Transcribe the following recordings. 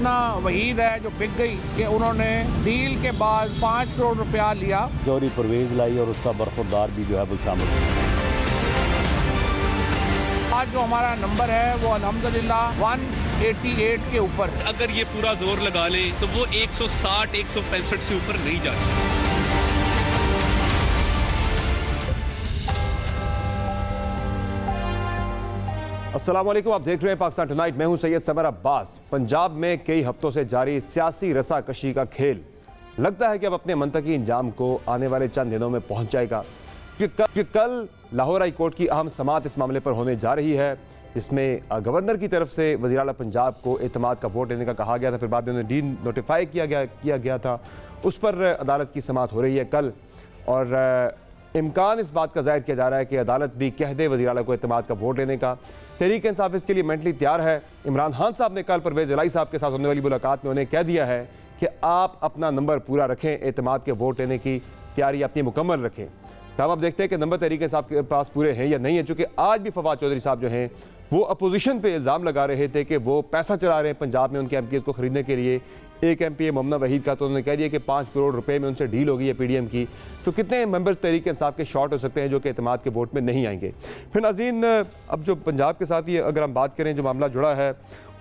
मुन्ना वहीद है जो बिक गई कि उन्होंने डील के बाद 5 करोड़ रुपया लिया। जौहरी परवेज लाई और उसका बरखुरदार भी जो है वो शामिल है। आज जो हमारा नंबर है वो अल्हम्दुलिल्लाह 188 के ऊपर। अगर ये पूरा जोर लगा ले तो वो 160 165 से ऊपर नहीं जाती। अस्सलाम वालेकुम, आप देख रहे हैं पाकिस्तान टुनाइट। मैं हूं सैयद समर अब्बास। पंजाब में कई हफ्तों से जारी सियासी रसाकशी का खेल लगता है कि अब अपने मंतकी इंजाम को आने वाले चंद दिनों में पहुंच जाएगा, क्योंकि कल लाहौर हाई कोर्ट की अहम समाअत इस मामले पर होने जा रही है, जिसमें गवर्नर की तरफ से वज़ीर आला पंजाब को एतमाद का वोट देने का कहा गया था, फिर बाद में उन्हें डी नोटिफाई किया गया था। उस पर अदालत की समाअत हो रही है कल, और इम्कान इस बात का जाहिर किया जा रहा है कि अदालत भी कह दे वज़ीर आला को एतमाद का वोट देने का। तहरीक इंसाफ इसके लिए मेंटली तैयार है। इमरान खान साहब ने कल परवेज इलाही साहब के साथ होने वाली मुलाकात में उन्हें कह दिया है कि आप अपना नंबर पूरा रखें, एतमाद के वोट लेने की तैयारी अपनी मुकम्मल रखें। तो हम अब देखते हैं कि नंबर तहरीक इंसाफ के पास पूरे हैं या नहीं है, चूँकि आज भी फवाद चौधरी साहब जो हैं वो अपोजिशन पे इल्ज़ाम लगा रहे थे कि वो पैसा चला रहे हैं पंजाब में उनके MPs को खरीदने के लिए। एक MPA मोमना वहीद का तो उन्होंने कह दिया कि 5 करोड़ रुपए में उनसे डील होगी है PDM की। तो कितने मेंबर तहरीक इंसाफ के शॉर्ट हो सकते हैं जो कि एतमाद के वोट में नहीं आएंगे। फिर नाज़रीन, अब जो पंजाब के साथ ये अगर हम बात करें, जो मामला जुड़ा है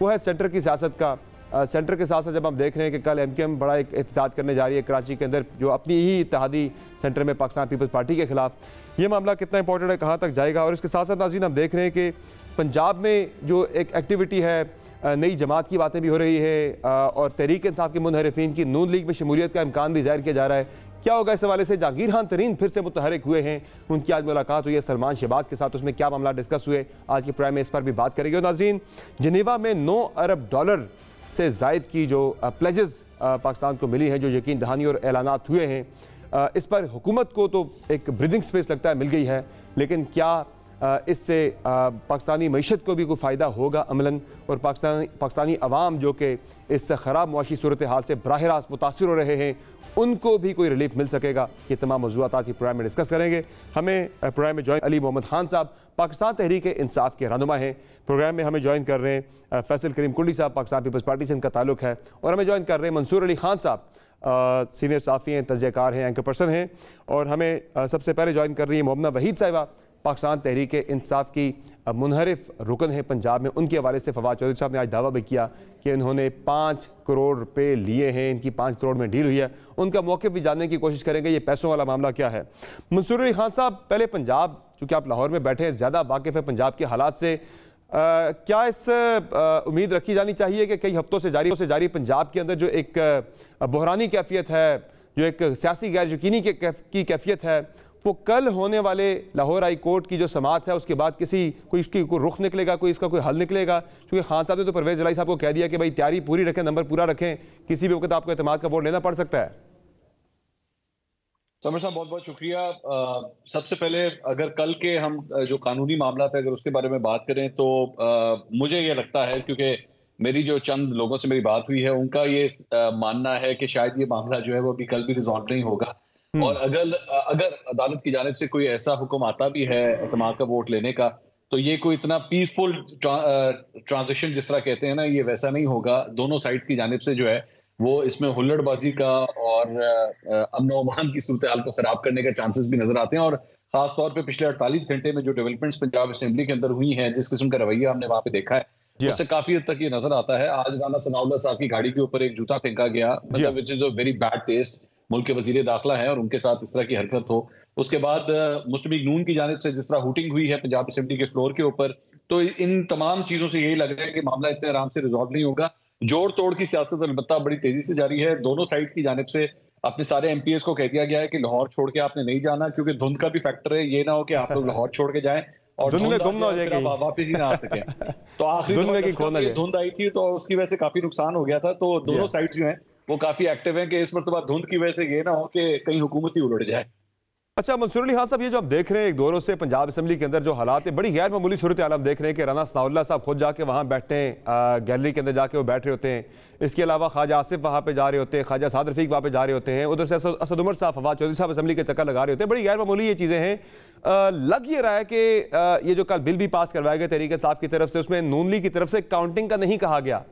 वो है सेंटर की सियासत का। सेंटर के साथ साथ जब हम देख रहे हैं कि कल MKM बड़ा एक एहतजाज करने जा रही है कराची के अंदर, जो अपनी ही इत्तेहादी सेंटर में पाकिस्तान पीपल्स पार्टी के खिलाफ, ये मामला कितना इंपॉर्टेंट है, कहाँ तक जाएगा। और इसके साथ साथ नाज़रीन हम देख रहे हैं कि पंजाब में जो एक एक्टिविटी है, नई जमात की बातें भी हो रही है, और तहरीक इंसाफ के मुनहरिफीन की नून लीग में शमूलियत का इम्कान भी जाहिर किया जा रहा है। क्या होगा इस हवाले से? जहांगीर खान तरीन फिर से मुतहरिक हुए हैं, उनकी आज मुलाकात हुई है सलमान शहबाज के साथ, उसमें क्या मामला डिस्कस हुए आज के प्रोग्राम में इस पर भी बात करेंगे। और नाज़रीन, जिनेवा में $9 अरब से ज़ायद की जो प्लेजेस पाकिस्तान को मिली हैं, जो यकीन दहानी और ऐलानात हुए हैं, इस पर हुकूमत को तो एक ब्रीदिंग स्पेस लगता है मिल गई है, लेकिन क्या इससे पाकिस्तानी मईशत को भी कोई फ़ायदा होगा अमलन, और पाकिस्तानी अवाम जो कि इस ख़राब मुआशी सूरत हाल से बराह रास्त मुतासिर हो रहे हैं, उनको भी कोई रिलीफ मिल सकेगा? ये तमाम मौज़ूआत आज के प्रोग्राम में डिस्कस करेंगे। हमें प्रोग्राम में ज्वाइन अली मोहम्मद खान साहब पाकिस्तान तहरीक इंसाफ के रहनुमा हैं। प्रोग्राम में हमें ज्वाइन कर रहे हैं फैसल करीम कुंडी साहब, पाकिस्तान पीपल्स पार्टी से इनका ताल्लुक है, और हमें ज्वाइन कर रहे हैं मंसूर अली खान साहब, सीनियर साफ़ी हैं, तजज़ियाकार हैं, एंकर पर्सन हैं, और हमें सबसे पहले ज्वाइन कर रही है मोमना वहीद साहिबा, पाकिस्तान तहरीक इंसाफ की मुनहरिफ रुकन है पंजाब में। उनके हवाले से फवाद चौधरी साहब ने आज दावा भी किया कि इन्होंने 5 करोड़ रुपए लिए हैं, इनकी 5 करोड़ में डील हुई है। उनका मौक़िफ़ भी जानने की कोशिश करेंगे, ये पैसों वाला मामला क्या है। मंसूर अली खान साहब, पहले पंजाब, चूँकि आप लाहौर में बैठे हैं, ज़्यादा वाकिफ़ है पंजाब के हालात से, क्या इस उम्मीद रखी जानी चाहिए कि कई हफ्तों से जारी पंजाब के अंदर जो एक बहरानी कैफियत है, जो एक सियासी गैर यकीनी की कैफियत है, वो कल होने वाले लाहौर हाई कोर्ट की जो समाअत है उसके बाद कोई इसकी कोई रुख निकलेगा, कोई इसका कोई हल निकलेगा? क्योंकि खान साहब ने तो परवेज इलाही साहब को कह दिया कि भाई तैयारी पूरी रखें, नंबर पूरा रखें, किसी भी वक्त आपको एतमाद का वोट लेना पड़ सकता है। समर साहब, बहुत बहुत शुक्रिया। सबसे पहले अगर कल के हम जो कानूनी मामला थे अगर उसके बारे में बात करें तो मुझे ये लगता है, क्योंकि मेरी जो चंद लोगों से मेरी बात हुई है, उनका ये मानना है कि शायद ये मामला जो है वो अभी कल भी रिजॉल्व नहीं होगा, और अगर अदालत की जानिब से कोई ऐसा हुक्म आता भी है एतमाद का वोट लेने का, तो ये कोई इतना पीसफुल ट्रांजिशन जिस तरह कहते हैं ना, ये वैसा नहीं होगा। दोनों साइड की जानिब से जो है वो इसमें हुल्लड़बाजी का और अमन अमान की सूरत हाल को खराब करने के चांसेस भी नजर आते हैं। और खास तौर पे पिछले 48 घंटे में जो डेवलपमेंट्स पंजाब असेंबली के अंदर हुई हैं, जिस किस्म का रवैया हमने वहां पे देखा है, उससे काफी हद तक ये नजर आता है। आज राना सनाउल्लाह साहब की गाड़ी के ऊपर एक जूता फेंका गया, मतलब which is a very bad taste. मुल्क के वजीर दाखिला है और उनके साथ इस तरह की हरकत हो। उसके बाद मुस्लिम लीग नून की जानिब से जिस तरह हुटिंग हुई है पंजाब असेंबली के फ्लोर के ऊपर, तो इन तमाम चीजों से यही लग रहा है कि मामला इतने आराम से रिजॉल्व नहीं होगा। जोड़ तोड़ की सियासत अलबत्ता बड़ी तेजी से जारी है। दोनों साइड की जानिब से अपने सारे MPs को कह दिया गया है कि लाहौर छोड़ के आपने नहीं जाना, क्योंकि धुंध का भी फैक्टर है। ये ना हो कि आप लोग लाहौर छोड़ के जाएं और धुंध वापस ही ना आ सके। तो आखिरी धुंध आई थी तो उसकी वजह से काफी नुकसान हो गया था। तो दोनों साइड जो है वो काफी एक्टिव है कि इस मरतबा धुंध की वजह से ये ना हो कि कहीं हुकूमत ही उलट जाए। अच्छा मंसूर अली खान साहब, ये जो आप देख रहे हैं एक दौरों से पंजाब असेंबली के अंदर जो हालात है, बड़ी गैर मामूली सूरत हाल हम देख रहे हैं कि राना सनाउल्लाह साहब खुद जाके वहाँ बैठते हैं, गैलरी के अंदर जाके वो बैठ रहे होते हैं। इसके अलावा ख्वाजा आसिफ वहाँ पे जा रहे होते हैं, ख्वाजा साद रफीक वहाँ पे जा रहे होते हैं, उधर से असद उमर साहब, फवाद चौधरी साहब असेंबली के चक्कर लगा रहे होते हैं। बड़ी गैर मामूली ये चीज़ें हैं। लग ये रहा है कि ये जो कल बिल भी पास करवाया गया तहरीक इंसाफ की तरफ से, उसमें नून लीग की तरफ से काउंटिंग का नहीं कहा गया।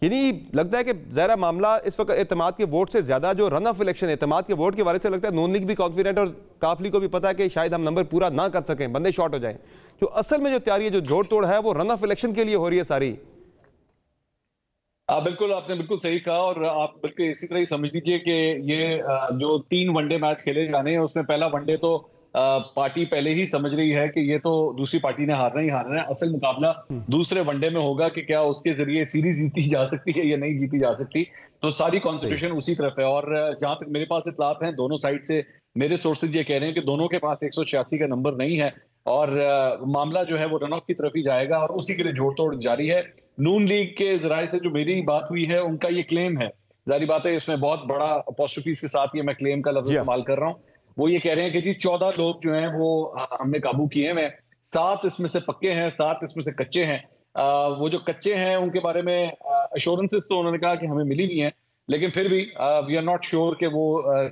यानी लगता है कि ज़ाहिर मामला इस वक्त एतमाद के वोट से ज़्यादा जो रन ऑफ इलेक्शन एतमाद के वोट के बारे से लगता है नून लीग भी कॉन्फिडेंट और काफली को भी पता है कि शायद हम नंबर पूरा ना कर सकें, बंदे शॉर्ट हो जाएं। जो असल में जो तैयारी है, जो जोड़ तोड़ है, वो रन ऑफ इलेक्शन के लिए हो रही है सारी। बिल्कुल, आपने बिल्कुल सही कहा और आप बिल्कुल इसी तरह ही समझ लीजिए कि ये जो 3 वनडे मैच खेले जाने हैं उसमें पहला वनडे तो पार्टी पहले ही समझ रही है कि ये तो दूसरी पार्टी ने हारना ही हारना है। असल मुकाबला दूसरे वनडे में होगा कि क्या उसके जरिए सीरीज जीती जा सकती है या नहीं जीती जा सकती। तो सारी कॉन्सेंट्रेशन उसी तरफ है। और जहां तक मेरे पास इत्तलात हैं दोनों साइड से, मेरे सोर्सेज ये कह रहे हैं कि दोनों के पास 186 का नंबर नहीं है और मामला जो है वो रन ऑफ की तरफ ही जाएगा और उसी के लिए जोड़ तोड़ जारी है। नून लीग के जराये से जो मेरी बात हुई है उनका ये क्लेम है, जारी बात है इसमें बहुत बड़ा अपॉस्ट्रोफीज के साथ ये मैं क्लेम का लफ्ज इस्तेमाल कर रहा हूँ। वो ये कह रहे हैं कि जी 14 लोग जो हैं वो हमने काबू किए हैं, 7 इसमें से पक्के हैं, 7 इसमें से कच्चे हैं। वो जो कच्चे हैं उनके बारे में अश्योरेंसेस तो उन्होंने कहा कि हमें मिली हुई हैं, लेकिन फिर भी वी आर नॉट श्योर कि वो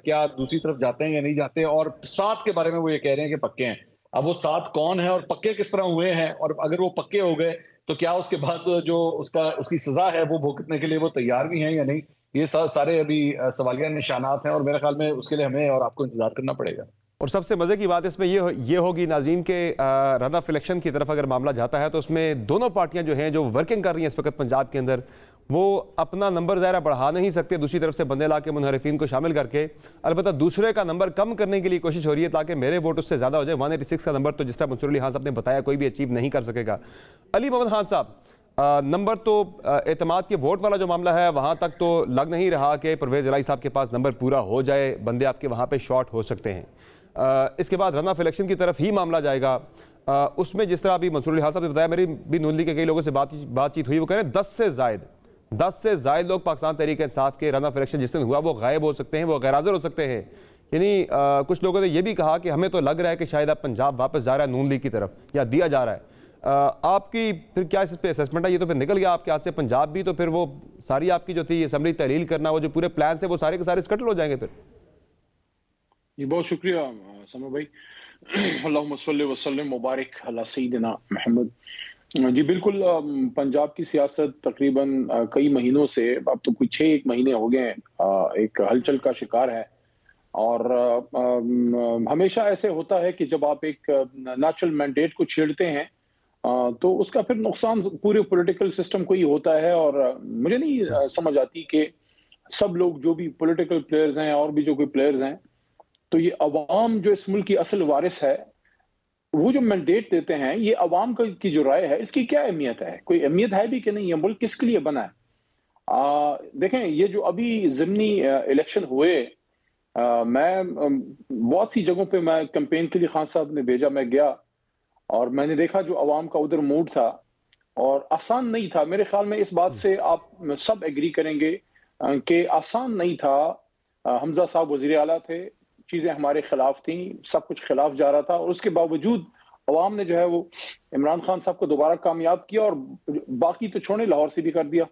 क्या दूसरी तरफ जाते हैं या नहीं जाते। और 7 के बारे में वो ये कह रहे हैं कि पक्के हैं। अब वो 7 कौन है और पक्के किस तरह हुए हैं, और अगर वो पक्के हो गए तो क्या उसके बाद जो उसकी सजा है वो भुगतने के लिए वो तैयार भी हैं या नहीं, ये सारे अभी सवालिया निशानात हैं और मेरे ख्याल में उसके लिए हमें और आपको इंतजार करना पड़ेगा। और सबसे मज़े की बात इसमें ये होगी नाज़रीन के रन ऑफ इलेक्शन की तरफ अगर मामला जाता है तो उसमें दोनों पार्टियां जो हैं जो वर्किंग कर रही हैं इस वक्त पंजाब के अंदर, वो अपना नंबर ज़ाहिर बढ़ा नहीं सकते, दूसरी तरफ से बंदे ला के मुनहरिफिन को शामिल करके अलबत्ता दूसरे का नंबर कम करने के लिए कोशिश हो रही है ताकि मेरे वोट उससे ज़्यादा हो जाए। 186 का नंबर तो जिस तरह मंसूर अली खान साहब ने बताया कोई भी अचीव नहीं कर सकेगा। अली मोहम्मद खान साहब, नंबर तो एतमाद के वोट वाला जो मामला है वहाँ तक तो लग नहीं रहा कि परवेज़ इलाही साहब के पास नंबर पूरा हो जाए, बंदे आपके वहाँ पे शॉर्ट हो सकते हैं। इसके बाद रन ऑफ इलेक्शन की तरफ ही मामला जाएगा। उसमें जिस तरह अभी मंसूर अली खान साहब ने बताया, मेरी भी नून लीग के कई लोगों से बातचीत हुई, वो कह रहे हैं 10 से ज़ायद लोग पाकिस्तान तहरीक इंसाफ के रन ऑफ इलेक्शन जिस दिन हुआ वो गायब हो सकते हैं, वो गैरहाज़िर हो सकते हैं। यानी कुछ लोगों ने यह भी कहा कि हमें तो लग रहा है कि शायद अब पंजाब वापस जा रहा है नून लीग की तरफ या दिया जा रहा है। आपकी फिर क्या इस पर असेसमेंट है? ये तो फिर निकल गया आपके हाथ से पंजाब भी, तो फिर वो सारी आपकी जो थी असम्बली तहलील करना, वो जो पूरे प्लान से वो सारे के सारे स्कटल हो जाएंगे फिर। जी बहुत शुक्रिया समर भाई। अल्लाहुम्मा सल्लि व सल्लिम मुबारक अला सय्यिदिना मुहम्मद। जी बिल्कुल, पंजाब की सियासत तकरीबन कई महीनों से, अब तो कुछ 6 महीने हो गए एक हलचल का शिकार है। और हमेशा ऐसे होता है कि जब आप एक नेचुरल मैंडेट को छेड़ते हैं तो उसका फिर नुकसान पूरे पॉलिटिकल सिस्टम को ही होता है। और मुझे नहीं समझ आती कि सब लोग जो भी पॉलिटिकल प्लेयर्स हैं और भी जो कोई प्लेयर्स हैं, तो ये अवाम जो इस मुल्क की असल वारिस है, वो जो मैंडेट देते हैं, ये अवाम की जो राय है इसकी क्या अहमियत है? कोई अहमियत है भी कि नहीं? ये मुल्क किसके लिए बना है? देखें, ये जो अभी ज़िमनी इलेक्शन हुए, मैं बहुत सी जगहों पे मैं कैंपेन के लिए खान साहब ने भेजा, मैं गया और मैंने देखा जो अवाम का उधर मूड था और आसान नहीं था। मेरे ख्याल में इस बात से आप सब एग्री करेंगे कि आसान नहीं था। हमजा साहब वजीर आला थे, चीजें हमारे खिलाफ थी, सब कुछ खिलाफ जा रहा था और उसके बावजूद अवाम ने जो है वो इमरान खान साहब को दोबारा कामयाब किया और बाकी तो छोड़े लाहौर से भी कर दिया।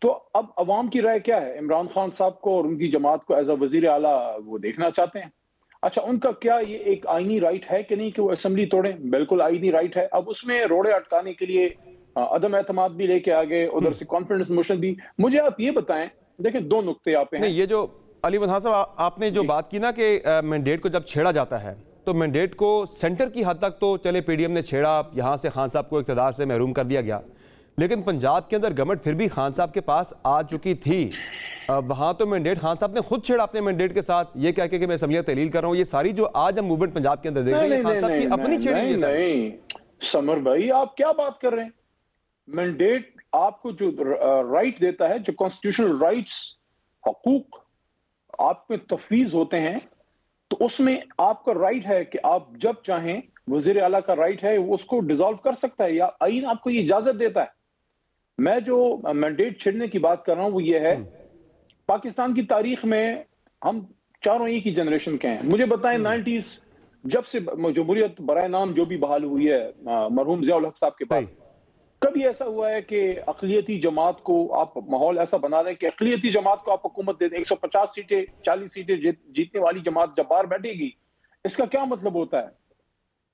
तो अब अवाम की राय क्या है? इमरान खान साहब को और उनकी जमात को एज अ वजीर आला वो देखना चाहते हैं। अच्छा, उनका क्या ये एक आईनी राइट है कि नहीं कि वो असेंबली तोड़ें? बिल्कुल आईनी राइट है। अब उसमें रोड़े अटकाने के लिए अदम एतमाद भी लेके आ गए, उधर से कॉन्फिडेंस मोशन भी। मुझे आप ये बताएं, देखें 2 नुक्ते यहाँ पे हैं। ये जो अली मोहम्मद साहब आपने जो बात की ना कि मैंडेट को जब छेड़ा जाता है तो मैंडेट को सेंटर की हद तक तो चले पीडीएम ने छेड़ा, यहाँ से खान साहब को इक़्तिदार से महरूम कर दिया गया, लेकिन पंजाब के अंदर गवर्नमेंट फिर भी खान साहब के पास आ चुकी थी। वहाँ तो मैंडेट खान साहब ने खुद छेड़ा अपने मैंडेट के साथ, ये कह के कि मैं असम्बली तहलील कर रहा हूँ। ये सारी जो आज हम मूवमेंट पंजाब के अंदर देख रहे हैं, खान साहब की अपनी छेड़ी। नहीं समर भाई, आप क्या बात कर रहे हैं? मैंडेट आपको जो राइट देता है, जो कॉन्स्टिट्यूशनल राइट्स हकूक आप में तफवीज होते हैं, तो उसमें आपका राइट है कि आप जब चाहें, वजीर आला का राइट है, वो उसको डिसॉल्व कर सकता है या आईन आपको ये इजाजत देता है। मैं जो मैंडेट छेड़ने की बात कर रहा हूं वो ये है, पाकिस्तान की तारीख में हम चारों एक ही जनरेशन के हैं। मुझे बताएं 90s जब से जमहूरियत बराए नाम जो भी बहाल हुई है मरहूम ज़िया उल हक साहब के बाद, कभी ऐसा हुआ है कि अक़लियती जमात को आप माहौल ऐसा बना दें कि अक़लियती जमात को आप हुकूमत दे दें? 150 सीटें 40 सीटें जीतने वाली जमात जब बाहर बैठेगी, इसका क्या मतलब होता है?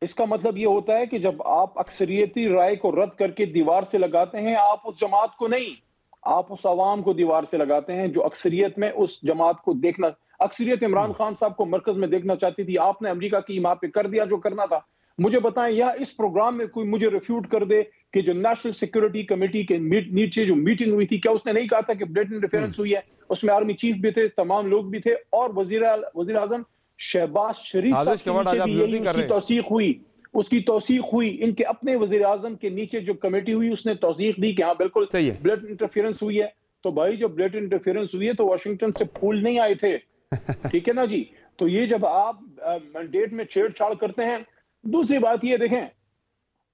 इसका मतलब ये होता है कि जब आप अक्सरियती राय को रद्द करके दीवार से लगाते हैं, आप उस जमात को नहीं, आप उस आवाम को दीवार से लगाते हैं जो अक्सरियत में उस जमात को देखना, अक्सरियत इमरान खान साहब को मरकज में देखना चाहती थी। आपने अमेरिका की वहां पे कर दिया जो करना था। मुझे बताएं, या इस प्रोग्राम में कोई मुझे रिफ्यूट कर दे कि जो नेशनल सिक्योरिटी कमेटी के नीचे जो मीटिंग हुई थी, क्या उसने नहीं कहा था कि ब्लेटेंट इंटरफेरेंस हुई है? उसमें आर्मी चीफ भी थे, तमाम लोग भी थे, और वजीर आजम शहबाज शरीफ साहब के नीचे भी यही उसकी तौसीक हुई, उसकी तौसीक हुई। इनके अपने वजीर आजम के नीचे जो कमेटी हुई उसने तौसीक दी कि हाँ बिल्कुल ब्लेटेंट इंटरफेरेंस हुई है। तो भाई जब ब्लेटेंट इंटरफेरेंस हुई है तो वाशिंगटन से फूल नहीं आए थे, ठीक है ना जी। तो ये जब आप मैंडेट में छेड़छाड़ करते हैं। दूसरी बात ये देखें,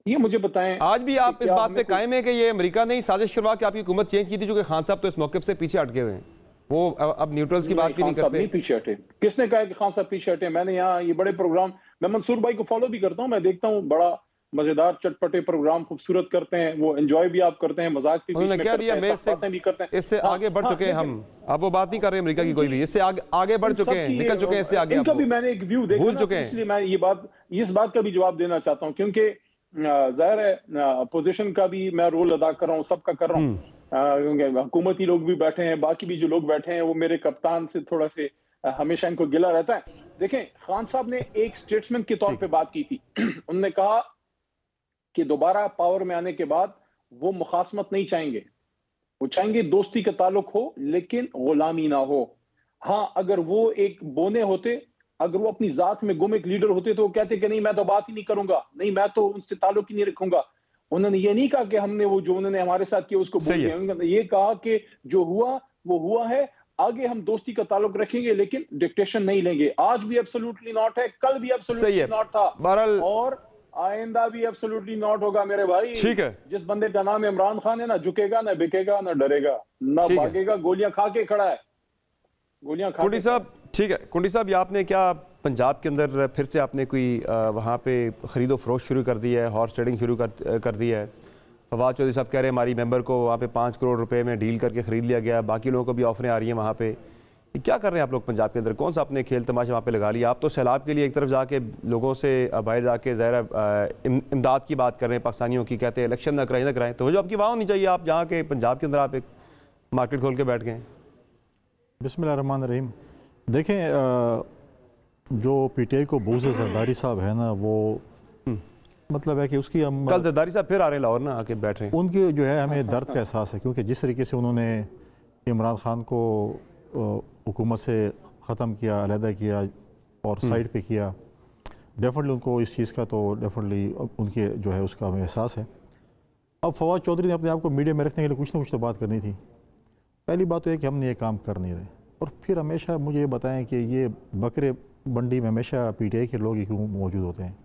ये मुझे बताएं, आज भी आप इस बात पे कायम है कि ये अमेरिका ने ही साजिश करवा के आपकी हुकूमत चेंज की थी, जो कि खान साहब तो इस मौके से पीछे हट गए हुए हैं, वो अब न्यूट्रल्स की बात भी नहीं करते। नहीं पीछे हटे, किसने कहा कि खान साहब पीछे हटे? मैंने यहाँ ये बड़े प्रोग्राम, मैं मंसूर भाई को फॉलो भी करता हूँ, मैं देखता हूँ, बड़ा मजेदार चटपटे प्रोग्राम खूबसूरत करते हैं, वो एंजॉय भी आप करते हैं, मजाक भी उन्होंने क्या दिया, बातें भी करते हैं। इससे आगे बढ़ चुके हैं हम, अब वो बात नहीं कर रहे अमेरिका की कोई भी, इससे आगे बढ़ चुके हैं, निकल चुके हैं इससे आगे। इनका भी मैंने एक व्यू देखा, भूल चुके हैं, इसलिए मैं इस बात का भी जवाब देना चाहता हूँ, क्योंकि जाहिर है अपोजिशन का भी मैं रोल अदा कर रहा हूँ, सबका कर रहा हूँ, क्योंकि हुकूमती लोग भी बैठे हैं, बाकी भी जो लोग बैठे हैं वो मेरे कप्तान से थोड़ा से हमेशा इनको गिला रहता है। देखें, खान साहब ने एक स्टेट्समैन के तौर पे बात की थी। उन्होंने कहा कि दोबारा पावर में आने के बाद वो मुखासमत नहीं चाहेंगे, वो चाहेंगे दोस्ती का ताल्लुक हो लेकिन गुलामी ना हो। हाँ, अगर वो एक बोने होते, अगर वो अपनी जात में गुम एक लीडर होते तो वो कहते कि नहीं मैं तो बात ही नहीं करूंगा, नहीं मैं तो उनसे ताल्लुक ही नहीं रखूंगा। उन्होंने ये नहीं कहा कि हमने वो जो उन्होंने हमारे साथ किया उसको बोल दिया, उन्होंने ये कहा कि जो हुआ वो हुआ है, आगे हम दोस्ती का ताल्लुक रखेंगे लेकिन डिक्टेशन नहीं लेंगे। आज भी एब्सोल्युटली नॉट है, कल भी एब्सोल्युटली नॉट था, और आइंदा भी एब्सोल्युटली नॉट होगा मेरे भाई। ठीक है, जिस बंदे का नाम इमरान खान है ना झुकेगा, ना बिकेगा, ना डरेगा, ना भागेगा, गोलियां खा के खड़ा है, गोलियां खा के। साहब ठीक है, कुंडी साहब, ये आपने क्या पंजाब के अंदर फिर से आपने कोई वहाँ पे ख़रीदो फरोख्त शुरू कर दी है, हॉर्स ट्रेडिंग शुरू कर दी है? फवाद चौधरी साहब कह रहे हैं हमारी मेंबर को वहाँ पे 5 करोड़ रुपए में डील करके ख़रीद लिया गया, बाकी लोगों को भी ऑफरें आ रही हैं वहाँ पे। क्या कर रहे हैं आप लोग पंजाब के अंदर? कौन सा आपने खेल तमाशा वहाँ पे लगा लिया? आप तो सैलाब के लिए एक तरफ जाके लोगों से बाहर जाके ज़ाहिर इमदाद की बात कर रहे हैं पाकिस्तानियों की, कहते हैं इलेक्शन ना कराएं, तो जो आपकी वहाँ होनी चाहिए, आप जहाँ के पंजाब के अंदर आप एक मार्केट खोल के बैठ गए। बिस्मिल्लाहिर्रहमानिर्रहीम। देखें, जो पीटीआई को बूज़ जरदारी साहब है ना, वो मतलब है कि उसकी हम कल जरदारी साहब फिर आ रहे हैं लाहौर ना, आके बैठ रहे हैं, उनकी जो है हमें दर्द का एहसास है, क्योंकि जिस तरीके से उन्होंने इमरान खान को हुकूमत से ख़त्म किया, अलहदा किया और साइड पे किया, डेफिनेटली उनको इस चीज़ का तो डेफिनेटली उनके जो है उसका हमें एहसास है। अब फवाद चौधरी ने अपने आप को मीडिया में रखने के लिए कुछ ना कुछ तो बात करनी थी। पहली बात तो है कि हमने ये काम कर नहीं रहे, और फिर हमेशा मुझे ये बताएं कि ये बकरे मंडी में हमेशा पीटीआई के लोग ही क्यों मौजूद होते हैं?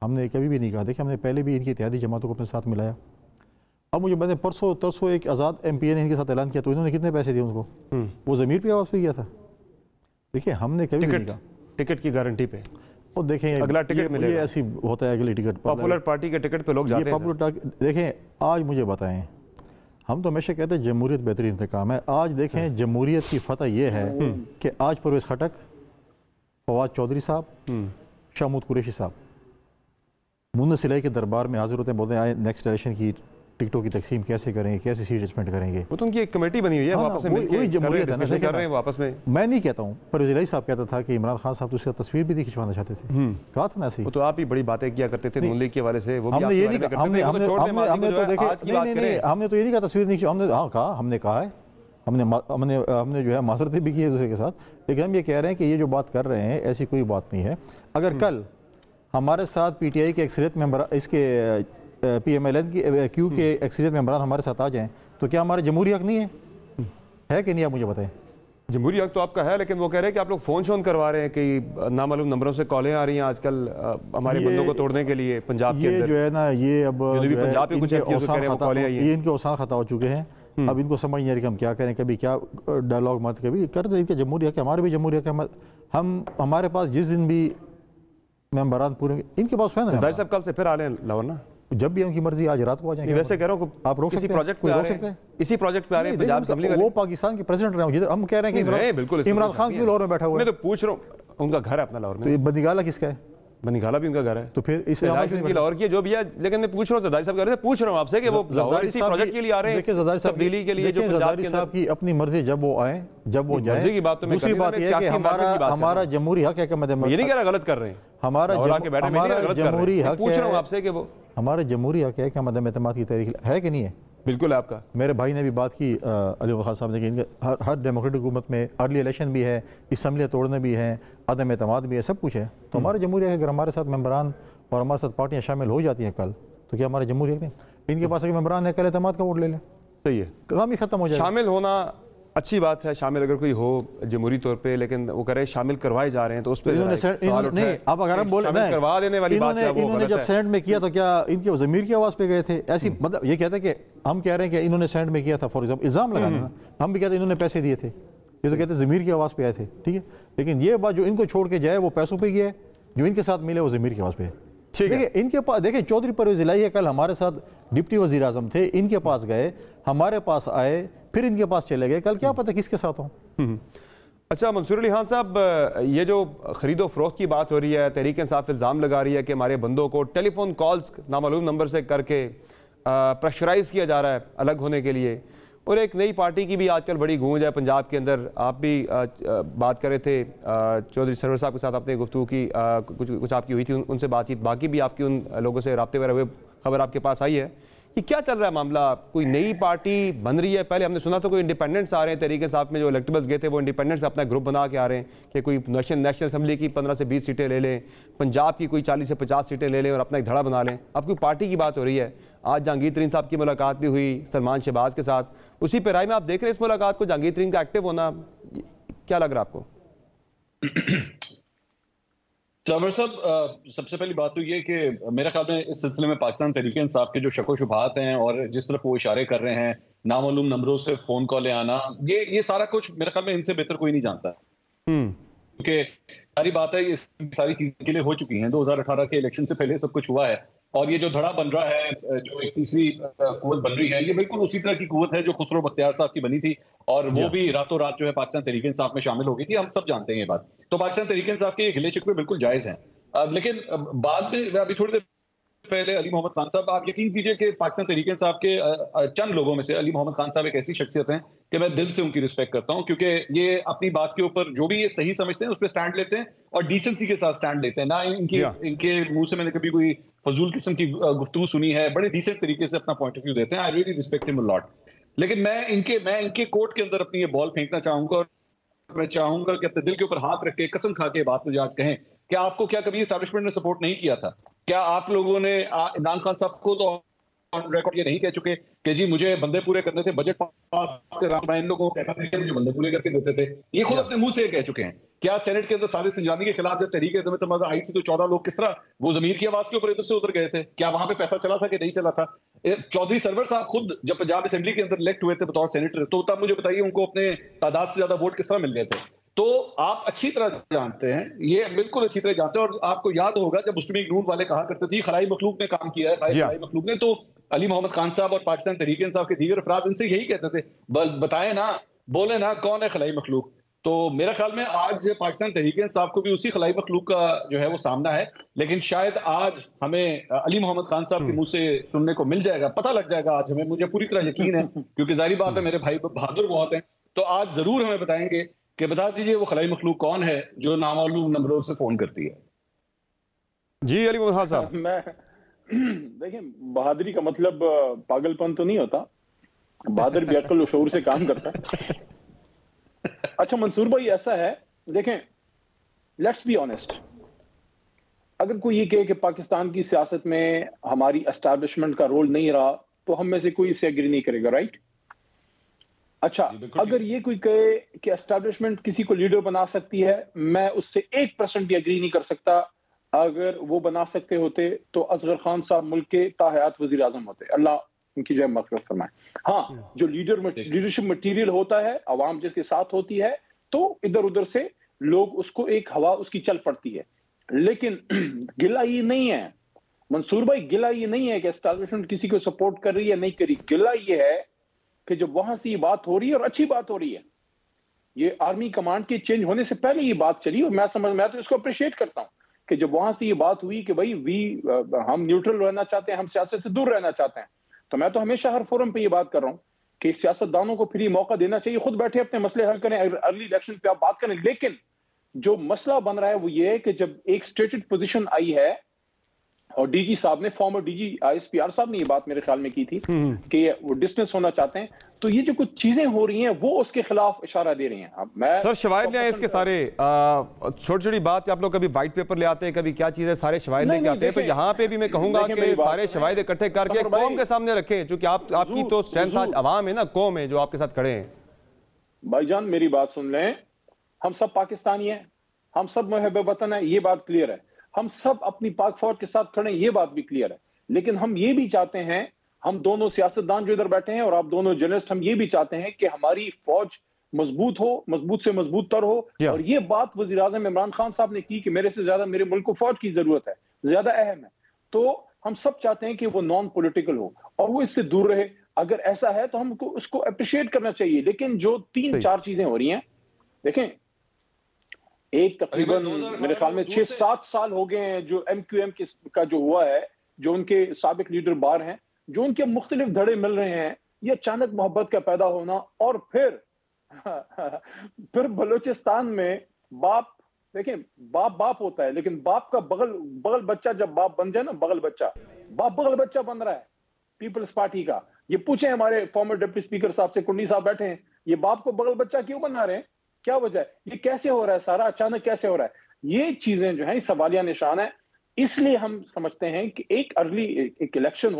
हमने कभी भी नहीं कहा। देखिए, हमने पहले भी इनकी इत्तेहादी जमातों को अपने साथ मिलाया। अब मुझे बताएं, परसों तरसों एक आज़ाद एमपीए ने इनके साथ ऐलान किया, तो इन्होंने कितने पैसे दिए उनको? वो ज़मीर पे आवाज़ पे किया था। देखिए, हमने कभी नहीं कहा टिकट की गारंटी पे, और देखें अगला टिकट मिलेगा, ये ऐसी होता है, अगली टिकट पॉपुलर पार्टी के टिकट पे लोग जाते हैं। देखें, आज मुझे बताएं, हम तो हमेशा कहते हैं जमहूरियत बेहतरीन इंतकाम है। आज देखें, जमहूरियत की फतह यह है कि आज परवेज़ खटक, फवाद चौधरी साहब, शाहमूद कुरैशी साहब मुन्ना सिलाई के दरबार में हाजिर होते हैं, बोलते हैं आए नेक्स्ट इलेक्शन की टिकटों की तकसीम कैसे करेंगे, कैसे सीट अरेंजमेंट करेंगे। वो तो उनकी एक कमेटी बनी हुई है, वही जमहूरियत है ना, कर रहे हैं वापस में। मैं नहीं कहता हूँ, परवेज़ साहब कहता था कि इमरान खान साहब तो उसका तस्वीर भी नहीं खिंचवाना चाहते थे, कहा था ना ऐसे। वो तो आप ही बड़ी बातें किया करते थे नून लीग के हवाले से, वो हमने ये नहीं कहा, हमने तो ये नहीं कहा तस्वीर नहीं, हमने हाँ कहा, हमने कहा है, हमने जो है मासरतें भी की है दूसरे के साथ, लेकिन हम ये कह रहे हैं कि ये जो बात कर रहे हैं ऐसी कोई बात नहीं है। अगर कल हमारे साथ पीटीआई के अक्सरियत मेंबर, इसके पीएमएलएन की क्यू के अक्सरियत मेंबरान हमारे साथ आ जाएं, तो क्या हमारे जमहूरी हक नहीं है कि नहीं? आप मुझे बताएं। जमहूरी हक तो आपका है, लेकिन वो कह रहे हैं कि आप लोग फ़ोन शोन करवा रहे हैं कि नामालूम नंबरों से कॉलें आ रही हैं आजकल हमारे बंदों को तोड़ने के लिए पंजाब के अंदर। जो है ना, ये अब पंजाब के कुछ ये इनके औसान खता हो चुके हैं। अब इनको समझ नहीं आ रही कि हम क्या करें, कभी क्या डायलॉग मत कभी कर दे। इनके जमहूरी हक, हमारे भी जमहूरी हक, हम हमारे पास जिस दिन भी मेंबरान पूरे इनके पास है ना। साहब कल से फिर आ रहे हैं लाहौर ना, जब भी उनकी मर्जी, आज रात को आ जाएंगे। वैसे कह रहा हूँ आप रोक सकते हैं, प्रोजेक्ट पे रोक सकते हैं, इसी प्रोजेक्ट पे आ रहे हैं पंजाब असेंबली वाले। वो पाकिस्तान के प्रेसिडेंट रहे, जिधर हम कह रहे हैं कि इमरान खान क्यों लाहौर में बैठा हुआ है? मैं तो पूछ रहा हूँ, उनका घर है अपना लाहौर में। तो ये बंदीगाला किसका है? निकाला भी उनका घर है, तो फिर इस लाहौर की जो भी है। लेकिन मैं पूछ रहा हूँ जरदारी साहब से, पूछ रहा हूँ आपसे कि वो लाहौर इसी प्रोजेक्ट के लिए आ रहे हैं, देखिए जरदारी साहब दिल्ली के लिए, जो जरदारी साहब की अपनी मर्जी, जब वो आए जब वो जाए की बात। तो दूसरी बात यह है कि हमारा जमहूरी हक है कि ये नहीं कह रहा गलत कर रहे हैं, हमारा जमहूरी हक पूछ रहा हूँ आपसे कि वो हमारा जमहूरी हक है कि हम अदम एतमाद की तहरीक है कि नहीं है। बिल्कुल है आपका। मेरे भाई ने भी बात की अली खान साहब ने कि हर डेमोक्रेटिक हुकूमत में अर्ली इलेक्शन भी है, असम्बलियाँ तोड़ने भी हैं, अदम एतमाद भी है, सब कुछ है। तो हमारा जमहूरी हक, अगर हमारे साथ मेम्बरान और हमारे साथ पार्टियाँ शामिल हो जाती हैं कल, तो क्या हमारा जमहूरी हक नहीं? इनके पास अगर मेम्बरान है, कल एतमाद का वोट ले लें, सही है, काम ही खत्म हो जाए। शामिल होना अच्छी बात है, शामिल अगर कोई हो जमहूरी तौर पे, लेकिन वो करे शामिल करवाए जा रहे हैं तो उस पर नहीं। अब अगर हम बोले करवा देने वाली बात है, इन्होंने जब सेनेट में किया तो क्या इनके ज़मीर की आवाज़ पे गए थे? ऐसी मतलब ये कहते हैं कि हम कह रहे हैं कि इन्होंने सेनेट में किया था, फॉर एग्जाम्पल इल्ज़ाम लगाना ना, हम भी कहते हैं इन्होंने पैसे दिए थे, ये तो कहते हैं ज़मीर की आवाज़ पे आए थे, ठीक है। लेकिन ये बात जो इनको छोड़ के जाए वो पैसों पे गया है, जो इनके साथ मिले वो ज़मीर की आवाज़ पे है। देखिए इनके पास, देखिए चौधरी परवेज़ इलाही है, कल हमारे साथ डिप्टी वज़ीर आज़म थे, इनके पास गए, हमारे पास आए, फिर इनके पास चले गए, कल क्या पता किसके साथ हों। अच्छा मंसूर अली खान साहब, ये जो खरीदो फरोख्त की बात हो रही है, तहरीक इंसाफ इल्ज़ाम लगा रही है कि हमारे बंदों को टेलीफोन कॉल्स नामालूम नंबर से करके प्रेशराइज़ किया जा रहा है अलग होने के लिए, और एक नई पार्टी की भी आजकल बड़ी गूंज है पंजाब के अंदर। आप भी बात कर रहे थे चौधरी सरवर साहब के साथ, आपने गुफ्तगू की, कुछ आपकी हुई थी उनसे बातचीत, बाकी भी आपकी उन लोगों से राब्ते वगैरह हुए, खबर आपके पास आई है कि क्या चल रहा है मामला? कोई नई पार्टी बन रही है? पहले हमने सुना था कोई इंडिपेंडेंट्स आ रहे हैं, तहरीक इंसाफ में जो इलेक्टेबल्स गए थे वो इंडिपेंडेंट्स अपना ग्रुप बना के आ रहे हैं कि कोई नेशनल असम्बली की 15 से 20 सीटें ले लें, पंजाब की कोई 40 से 50 सीटें ले लें और अपना एक धड़ा बना लें। अब कोई पार्टी की बात हो रही है। आज जहांगीर तरीन साहब की मुलाकात भी हुई सलमान शहबाज के साथ, उसी पैराई में आप देख रहे हैं इस मुलाकात को, जहांगीर तरीन का एक्टिव होना, क्या लग रहा है आपको? सरवर साहब, सबसे पहली बात तो ये कि मेरे ख्याल में इस सिलसिले में पाकिस्तान तहरीक इंसाफ के जो शको शुबहात हैं और जिस तरफ वो इशारे कर रहे हैं, नामालूम नंबरों से फोन कॉलें आना, ये सारा कुछ मेरे ख्याल में इनसे बेहतर कोई नहीं जानता, क्योंकि सारी बात है ये सारी चीजें के लिए हो चुकी हैं। 2018 के इलेक्शन से पहले सब कुछ हुआ है, और ये जो धड़ा बन रहा है, जो एक तीसरी कुव्वत बन रही है, ये बिल्कुल उसी तरह की कुव्वत है जो खुसरो बख्तियार साहब की बनी थी, और वो भी रातों रात जो है पाकिस्तान तहरीक इंसाफ में शामिल हो गई थी। हम सब जानते हैं ये बात। तो पाकिस्तान तहरीक इंसाफ के गिले शिकवे बिल्कुल जायज हैं। लेकिन बाद में अभी थोड़ी देर पहले अली मोहम्मद खान साहब, आप यकीन कीजिए कि पाकिस्तान तहरीक इंसाफ के चंद लोगों में से अली मोहम्मद खान साहब एक ऐसी शख्सियत हैं कि मैं दिल से उनकी रिस्पेक्ट करता हूं, क्योंकि ये अपनी बात के ऊपर जो भी ये सही समझते हैं उस पर स्टैंड लेते हैं और डिसेंसी के साथ स्टैंड लेते हैं। ना इनके मुंह से मैंने कभी कोई फजूल किस्म की गुफ्तगू सुनी है, बड़े डिसेंट तरीके से अपना पॉइंट ऑफ व्यू देते हैं। I really respect him a lot. लेकिन मैं इनके कोर्ट के अंदर अपनी ये बॉल फेंकना चाहूंगा, और मैं चाहूंगा कि अपने दिल के ऊपर हाथ रख के कसम खा के बात मुझे आज कहें कि आपको क्या कभी एस्टैब्लिशमेंट ने सपोर्ट नहीं किया था? क्या आप लोगों ने इमरान खान साहब को तो ऑन रिकॉर्ड ये नहीं कह चुके कि जी मुझे बंदे पूरे करने थे, बजट पास कर मैं इन लोगों को कहता था कि मुझे बंदे पूरे करके देते थे? ये खुद अपने मुंह से कह चुके हैं। क्या सेनेट के अंदर सादिक सिंजानी के खिलाफ जब तहरीक इंसाफ आई थी तो 14 लोग किस तरह वो जमीर की आवाज के ऊपर इधर से उधर गए थे? क्या वहां पे पैसा चला था कि नहीं चला था? चौधरी सरवर साहब खुद जब पंजाब असेंबली के अंदर इलेक्ट हुए थे बतौर सेनेटर, तो तब मुझे बताइए उनको अपने तादाद से ज्यादा वोट किस तरह मिल गए थे? तो आप अच्छी तरह जानते हैं, ये बिल्कुल अच्छी तरह जानते हैं। और आपको याद होगा जब मुस्लिम लीग नून वाले कहा करते थे खलाई मखलूक ने काम किया है, खलाई मखलूक ने, तो अली मोहम्मद खान साहब और पाकिस्तान तहरीक इंसाफ के दीगर अफराद इनसे यही कहते थे, बताएं ना, बोले ना कौन है खलाई मखलूक। तो मेरा ख्याल में आज पाकिस्तान तहरीक इंसाफ को भी उसी खलाई मखलूक का जो है वो सामना है, लेकिन शायद आज हमें अली मोहम्मद खान साहब के मुंह से सुनने को मिल जाएगा, पता लग जाएगा आज हमें, मुझे पूरी तरह यकीन है, क्योंकि जाहिर बात है मेरे भाई बहादुर बहुत हैं, तो आज जरूर हमें बताएंगे कि बता दीजिए वो खलाई मखलूक कौन है जो नामालूम नंबरों से फोन करती है। जी अली मोहम्मद साहब, मैं देखिए बहादुरी का मतलब पागलपन तो नहीं होता, बहादुर भी अक्ल और शऊर से काम करता है। अच्छा मंसूर भाई ऐसा है, देखें लेट्स बी ऑनेस्ट, अगर कोई ये कहे कि पाकिस्तान की सियासत में हमारी एस्टैब्लिशमेंट का रोल नहीं रहा तो हम में से कोई इससे एग्री नहीं करेगा, राइट? अच्छा अगर ये कोई कहे कि एस्टैब्लिशमेंट किसी को लीडर बना सकती है, मैं उससे 1% भी एग्री नहीं कर सकता। अगर वो बना सकते होते तो असगर खान साहब मुल्क के ताहयात वजीर आजम होते, अल्लाह उनकी जय मग़फ़िरत फरमाए। हाँ, जो लीडरशिप मटीरियल होता है, अवाम जिसके साथ होती है, तो इधर उधर से लोग उसको एक हवा उसकी चल पड़ती है। लेकिन गिला ये नहीं है मंसूर भाई, गिला ये नहीं है कि एस्टैब्लिशमेंट किसी को सपोर्ट कर रही है नहीं करी। गिला ये है कि जब वहां से ये बात हो रही है और अच्छी बात हो रही है, ये आर्मी कमांड के चेंज होने से पहले ये बात चली, और मैं तो इसको अप्रिशिएट करता हूं कि जब वहां से ये बात हुई कि भाई हम न्यूट्रल रहना चाहते हैं, हम सियासत से दूर रहना चाहते हैं, तो मैं तो हमेशा हर फोरम पे ये बात कर रहा हूं कि सियासतदानों को फ्री मौका देना चाहिए, खुद बैठे अपने मसले हल करें, अर्ली इलेक्शन पे आप बात करें। लेकिन जो मसला बन रहा है वो ये है कि जब एक स्टेटेड पोजीशन आई है और डीजी साहब ने, फॉर्मर डीजी ISPR साहब ने ये बात मेरे ख्याल में की थी कि वो डिस्मिस होना चाहते हैं, तो ये जो कुछ चीजें हो रही हैं वो उसके खिलाफ इशारा दे रही हैं। अब मैं सर शवाहिद ले आए इसके सारे, छोटी छोटी बात आप लोग कभी व्हाइट पेपर ले आते हैं, कभी क्या चीजें, सारे शवाहिद लेके आते हैं, तो यहाँ पे भी मैं कहूंगा कि सारे शवाहिद इकट्ठे करके कौम के सामने रखें, क्योंकि आपकी तो स्ट्रेंथ आज अवाम है ना, कौम है जो आपके साथ खड़े हैं। भाईजान मेरी बात सुन लें, हम सब पाकिस्तानी हैं, हम सब मुहब्बे वतन है, ये बात क्लियर है, हम सब अपनी पाक फौज के साथ खड़े हैं, ये बात भी क्लियर है। लेकिन हम ये भी चाहते हैं, हम दोनों सियासतदान जो इधर बैठे हैं और आप दोनों जर्नलिस्ट, हम ये भी चाहते हैं कि हमारी फौज मजबूत हो, मजबूत से मजबूत तर हो। और ये बात वज़ीर आज़म इमरान खान साहब ने की कि मेरे से ज्यादा मेरे मुल्क को फौज की जरूरत है, ज्यादा अहम है। तो हम सब चाहते हैं कि वो नॉन पॉलिटिकल हो और वो इससे दूर रहे। अगर ऐसा है तो हमको उसको अप्रिशिएट करना चाहिए। लेकिन जो 3-4 चीजें हो रही हैं, देखें, एक तकरीबन मेरे ख्याल में 6-7 साल हो गए हैं जो MQM का जो हुआ है, जो उनके साबिक लीडर बाहर हैं, जो उनके मुख्तलिफ धड़े मिल रहे हैं, ये अचानक मोहब्बत का पैदा होना, और फिर बलूचिस्तान में बाप, देखें बाप होता है, लेकिन बाप का बगल बच्चा जब बाप बन जाए ना, बगल बच्चा बन रहा है पीपल्स पार्टी का। ये पूछे हमारे फॉर्मर डिप्टी स्पीकर साहब से, कुंडी साहब बैठे हैं, ये बाप को बगल बच्चा क्यों बना रहे हैं, क्या वजह है, ये कैसे हो रहा है, सारा अचानक कैसे हो रहा है? ये चीजें जो है सवालिया निशान है। इसलिए हम समझते हैं कि एक इलेक्शन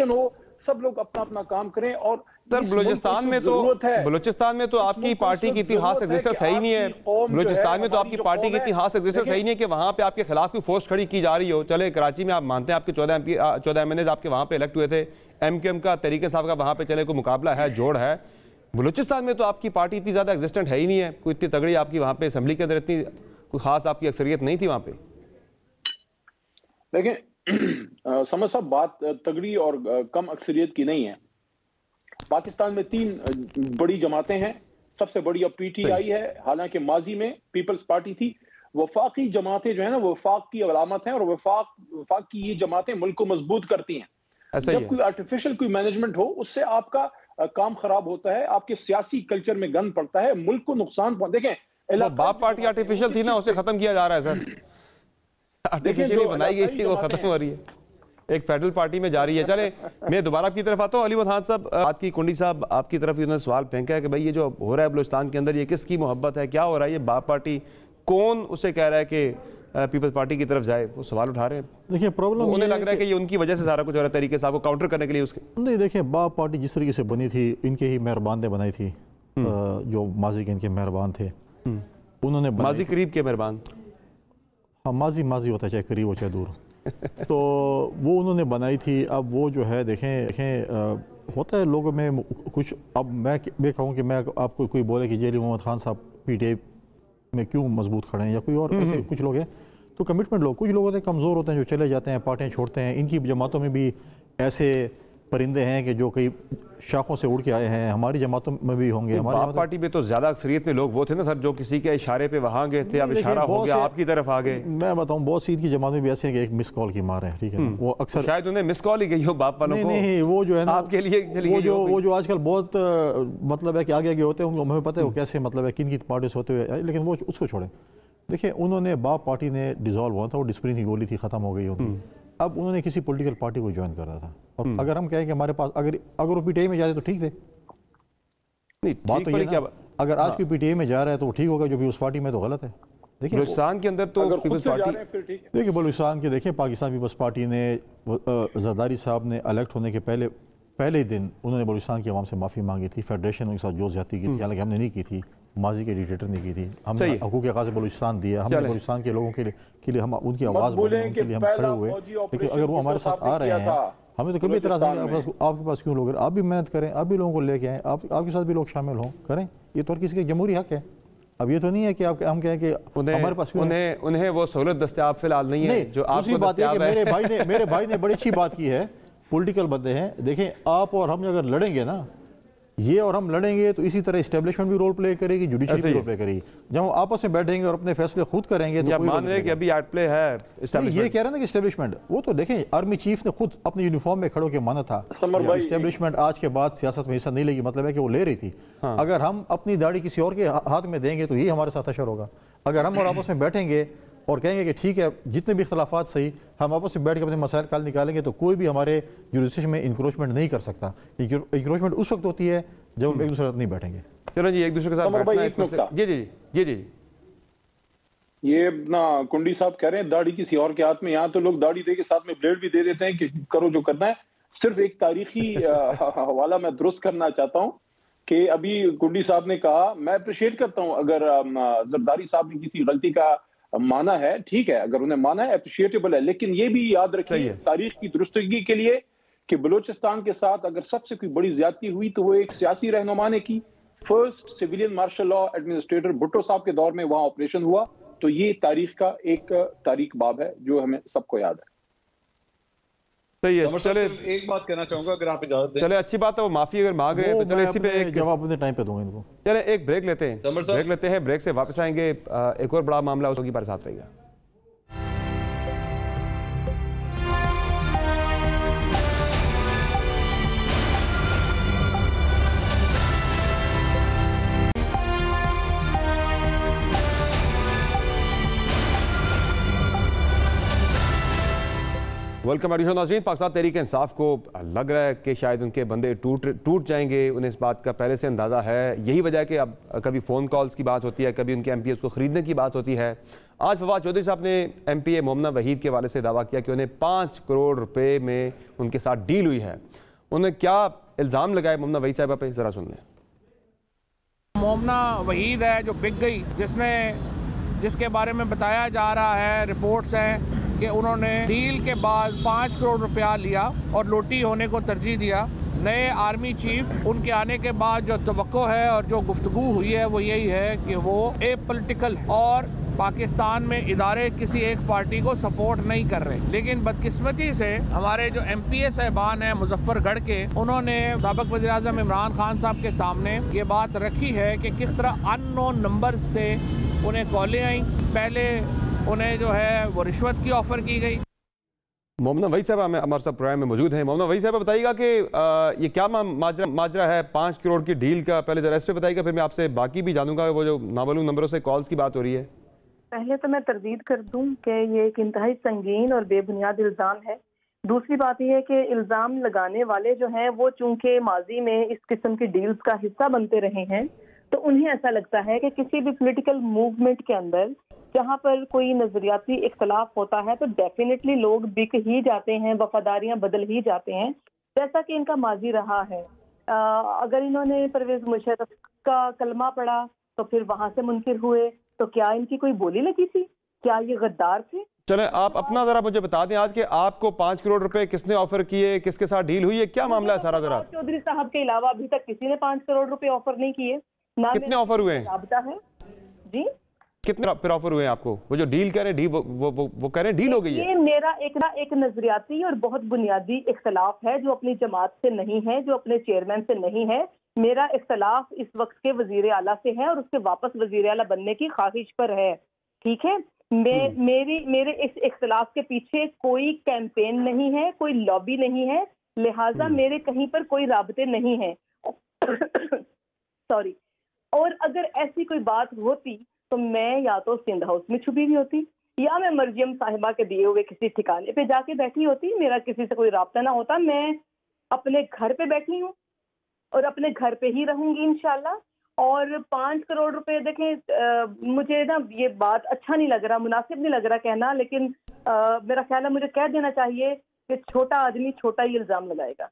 हो, सब लोग अपना अपना काम करें। और सर बलूचिस्तान में तो आपकी पार्टी की इतिहास एग्जिस्टेंस है ही नहीं है, बलूचिस्तान में तो आपकी पार्टी की इतिहास एग्जिस्टेंस है ही नहीं है कि वहां पे आपके खिलाफ कोई फोर्स खड़ी की जा रही हो। चले कराची में आप मानते हैं आपके 14 MNAs आपके वहां पे इलेक्ट हुए थे, MQM का तरीके साहब का वहां पे चले कोई मुकाबला है, जोड़ है। बलूचिस्तान में तो आपकी पार्टी इतनी ज्यादा एग्जिस्टेंट है ही नहीं है, कोई इतनी तगड़ी आपकी वहां पे असेंबली के अंदर इतनी कोई खास आपकी अक्सरियत नहीं थी वहां पे। देखें समझ साहब, बात तगड़ी और कम अक्सरियत की नहीं है। पाकिस्तान में 3 बड़ी जमातें हैं, सबसे बड़ी अब PTI है, हालांकि माजी में पीपल्स पार्टी थी। वफाकी जमातें जो है ना, वफाक की अलामत है, और वफाक की ये जमातें मुल्क को मजबूत करती हैं। जब कोई आर्टिफिशियल कोई मैनेजमेंट हो, उससे आपका काम खराब होता है, आपके सियासी कल्चर में गंद पड़ता है, मुल्क को नुकसान देखें बाप पार्टी आर्टिफिशियल थी ना, उसे खत्म किया जा रहा है सर, आर्टिफिशियली बनाई गई थी, वो खत्म हो रही है, एक फेडरल पार्टी में जा रही है। चले मैं दोबारा आपकी तरफ आता हूँ, अली खान साहब, आपकी कुंडी साहब आपकी तरफ इन्होंने सवाल फेंका है कि भाई ये जो हो रहा है बलूचिस्तान के अंदर, ये किसकी मोहब्बत है, क्या हो रहा है, ये बाप पार्टी कौन उसे कह रहा है कि पीपल्स पार्टी की तरफ जाए, वो सवाल उठा रहे हैं। देखिए प्रॉब्लम उन्हें लग रहा है कि ये उनकी वजह से सारा कुछ हो रहा है, तरीके से आपको काउंटर करने के लिए उसके नहीं। देखिए बाप पार्टी जिस तरीके से बनी थी, इनके ही मेहरबान ने बनाई थी, जो माजी के इनके मेहरबान थे, उन्होंने माजी करीब के मेहरबान, हाँ माजी होता है, चाहे करीब हो चाहे दूर तो वो उन्होंने बनाई थी। अब वो जो है देखें होता है लोगों में कुछ, अब मैं कहूँ कि मैं आपको कोई बोले कि जलील मोहम्मद खान साहब PTI में क्यों मजबूत खड़े हैं, या कोई और ऐसे कुछ लोग हैं, तो कमिटमेंट लोग, कुछ लोग होते हैं कमज़ोर होते हैं जो चले जाते हैं, पार्टियाँ छोड़ते हैं। इनकी जमातों में भी ऐसे परिंदे हैं कि जो कई शाखों से उड़ के आए हैं, हमारी जमातों में भी होंगे। हमारी पार्टी में तो ज्यादा अक्सरियत में लोग वो थे ना सर, जो किसी के इशारे पे वहां गए थे, अब इशारा हो गया आपकी तरफ आ गए। मैं बताऊं बहुत सी की जमात में भी ऐसे हैं कि एक मिस कॉल की मार है, ठीक है, वो अक्सर शायद उन्हें मिस कॉल ही गई हो बाप वालों को। नहीं, वो जो है ना आपके लिए वो जो आजकल बहुत मतलब है कि आगे होते हैं, हमें पता है वो कैसे मतलब है किन की पार्टी से होते हुए, लेकिन वो उसको छोड़े। देखिए उन्होंने बाप पार्टी ने डिसॉल्व हुआ था, वो डिस्प्लिन की गोली थी, खत्म हो गई उनकी। अब उन्होंने किसी पॉलिटिकल पार्टी को ज्वाइन करना था, और अगर हम कहें कि हमारे पास अगर वो PTI में जाते तो ठीक थे, नहीं बात तो ये क्या, अगर आज कोई PTI में जा रहा है तो वो ठीक होगा, जो भी उस पार्टी में तो गलत है। देखिए बलूचिस्तान के अंदर तो पीपल्स पार्टी, देखिए बलूचिस्तान के देखिए पाकिस्तान पीपल्स पार्टी ने जरदारी साहब ने इलेक्ट होने के पहले ही दिन उन्होंने बलूचिस्तान की आवाम से माफ़ी मांगी थी, फेडरेशन उनके साथ जो ज्यादती की थी, हालांकि हमने नहीं की थी, माजी के डिक्टेटर ने की थी, हमने हकूक़ आज़ाद बलूचिस्तान दिया, हमने बलूचिस्तान के लोगों के लिए हम उनकी आवाज़ बोले, उनके लिए हम खड़े हुए। लेकिन अगर वो हमारे साथ आ रहे हैं, हमें तो कभी इतराज़ नहीं, आपके पास क्यों लोग, आप भी मेहनत करें, आप भी लोगों को लेके आएँ, आपके साथ भी लोग शामिल हों, करें, ये तो हर किसी का जमहूरी हक है। अब ये तो नहीं है कि हम कहें कि हमारे पास उन्हें वो सहूलत दस्तयाब फिलहाल नहीं है। जो दूसरी बात है कि मेरे भाई ने बड़ी अच्छी बात की है, पॉलिटिकल बंदे हैं, देखें आप और हम अगर लड़ेंगे ना, ये और हम लड़ेंगे तो इसी तरह इस्टेब्लिशमेंट भी रोल प्ले करेगी, जुडिशरी भी रोल प्ले करेगी। जब हम आपस में बैठेंगे और अपने फैसले खुद करेंगे तो मान रहे हैं कि अभी एट प्ले है ये कह रहे हैं ना कि इस्टेब्लिशमेंट, वो तो देखें आर्मी चीफ ने खुद अपने यूनिफॉर्म में खड़े होकर माना था इस्टेब्लिशमेंट आज के बाद सियासत में हिस्सा नहीं लेगी, मतलब है कि वो ले रही थी। अगर हम अपनी दाढ़ी किसी और के हाथ में देंगे तो ये हमारे साथ अशर होगा। अगर हम और आपस में बैठेंगे और कहेंगे कि ठीक है जितने भी इख्तलाफात सही हम आपस में बैठ के अपने मसाइल काल निकालेंगे तो कोई भी हमारे जुरिस्डिक्शन में इंक्रोचमेंट नहीं कर सकता। इंक्रोचमेंट उस वक्त होती है जब हम एक दूसरे के साथ नहीं बैठेंगे। चलो जी, एक दूसरे के साथ बैठना है। जी जी जी जी, ये ना कुंडी साहब कह रहे हैं दाढ़ी किसी और के हाथ में, यहाँ तो लोग दाढ़ी दे के साथ में ब्लेड भी दे देते हैं कि करो जो करना है। सिर्फ एक तारीखी हवाला मैं दुरुस्त करना चाहता हूँ कि अभी कुंडी साहब ने कहा, मैं अप्रिशिएट करता हूँ अगर जरदारी साहब ने किसी गलती का माना है, ठीक है, अगर उन्हें माना है अप्रिशिएटेबल है, लेकिन ये भी याद रखिए तारीख की दुरुस्तगी के लिए कि बलूचिस्तान के साथ अगर सबसे कोई बड़ी ज्यादती हुई तो वो एक सियासी रहनुमा ने की। First civilian martial law administrator Bhutto sahab के दौर में वहां ऑपरेशन हुआ, तो ये तारीख का एक तारीख बाब है जो हमें सबको याद है। सही है। चले एक बात कहना चाहूंगा अगर आप इजाजत दें। चले अच्छी बात है, वो माफी अगर मांग रहे हैं तो चले इसी पे एक जवाब अपने टाइम पे दूंगा इनको। चले एक ब्रेक लेते हैं, ब्रेक से वापस आएंगे। एक और बड़ा मामला उसकी बारे साथ रहेगा। वेलकम एडिशन नाज़रीन। पाकिस्तान तहरीक इंसाफ को लग रहा है कि शायद उनके बंदे टूट जाएंगे, उन्हें इस बात का पहले से अंदाज़ा है। यही वजह है कि अब कभी फ़ोन कॉल्स की बात होती है, कभी उनके MPS को ख़रीदने की बात होती है। आज फवाद चौधरी साहब ने MPA मोमना वहीद के हवाले से दावा किया कि उन्हें 5 करोड़ रुपए में उनके साथ डील हुई है। उन्हें क्या इल्ज़ाम लगाए मोमना वहीद साहबा पे, ज़रा सुन लें। मोमना वहीद है जो बिक गई, जिसके बारे में बताया जा रहा है, रिपोर्ट्स हैं कि उन्होंने डील के बाद 5 करोड़ रुपया लिया और लोटी होने को तरजीह दिया। नए आर्मी चीफ उनके आने के बाद जो तवक्को है और जो गुफ्तगू हुई है वो यही है कि वो एपॉलिटिकल और पाकिस्तान में इदारे किसी एक पार्टी को सपोर्ट नहीं कर रहे। लेकिन बदकिस्मती से हमारे जो MPA साहबान हैं मुजफ्फरगढ़ के, उन्होंने साबिक वज़ीर-ए-आज़म इमरान खान साहब के सामने ये बात रखी है कि किस तरह अननोन नंबर से उन्हें कॉलें आई। पहले उन्हें जो है वो रिश्वत की ऑफर की गई। मोमना वहीद साहब हमारे साथ प्रोग्राम में मौजूद हैं। मोमना वहीद साहब बताइएगा कि ये क्या माजरा है 5 करोड़ की डील का, पहले जरा इस पे बताइएगा, फिर मैं आपसे बाकी भी जानूंगा। वो जो नामालूम नंबरों से कॉल्स की बात हो रही है। पहले तो मैं तरदीद कर दूं कि ये एक इंतहाई संगीन और बेबुनियाद इल्ज़ाम है। दूसरी बात यह है कि इल्ज़ाम लगाने वाले जो हैं वो चूंकि माजी में इस किस्म की डील्स का हिस्सा बनते रहे हैं, तो उन्हें ऐसा लगता है कि किसी भी पॉलिटिकल मूवमेंट के अंदर जहाँ पर कोई नजरियाती इख्तलाफ होता है तो डेफिनेटली लोग बिक ही जाते हैं, वफादारियां बदल ही जाते हैं, जैसा कि इनका माजी रहा है। अगर इन्होंने परवेज मुशर्रफ का कलमा पढ़ा तो फिर वहां से मुनकिर हुए, तो क्या इनकी कोई बोली लगी थी? क्या ये गद्दार थे? चले आप अपना जरा मुझे बता दें आज के आपको 5 करोड़ रुपए किसने ऑफर किए, किसके साथ डील हुई है, क्या मामला है सारा? जरा चौधरी साहब के अलावा अभी तक किसी ने 5 करोड़ रुपए ऑफर नहीं किए। ना कितने ऑफर हुए हैं? है जी, कितने फिर ऑफर हुए हैं आपको? वो जो डील कह रहे हैं वो कह रहे हैं डील हो गई है। ये मेरा एक नजरियाती और बहुत बुनियादी इख्तलाफ है जो अपनी जमात से नहीं है, जो अपने चेयरमैन से नहीं है। मेरा इख्तलाफ इस वक्त के वजीर आला से है और उसके वापस वजीर आला बनने की ख्वाहिश पर है। ठीक है, मेरे इस इख्तलाफ के पीछे कोई कैंपेन नहीं है, कोई लॉबी नहीं है, लिहाजा मेरे कहीं पर कोई राबते नहीं है। सॉरी। और अगर ऐसी कोई बात होती तो मैं या तो सिंध हाउस में छुपी हुई होती या मैं मर्जियम साहिबा के दिए हुए किसी ठिकाने पे जाके बैठी होती। मेरा किसी से कोई राब्ता ना होता। मैं अपने घर पे बैठी हूँ और अपने घर पे ही रहूंगी इंशाल्लाह। और 5 करोड़ रुपए देखें, मुझे ना ये बात अच्छा नहीं लग रहा, मुनासिब नहीं लग रहा कहना, लेकिन मेरा ख्याल है मुझे कह देना चाहिए कि छोटा आदमी छोटा ही इल्जाम लगाएगा।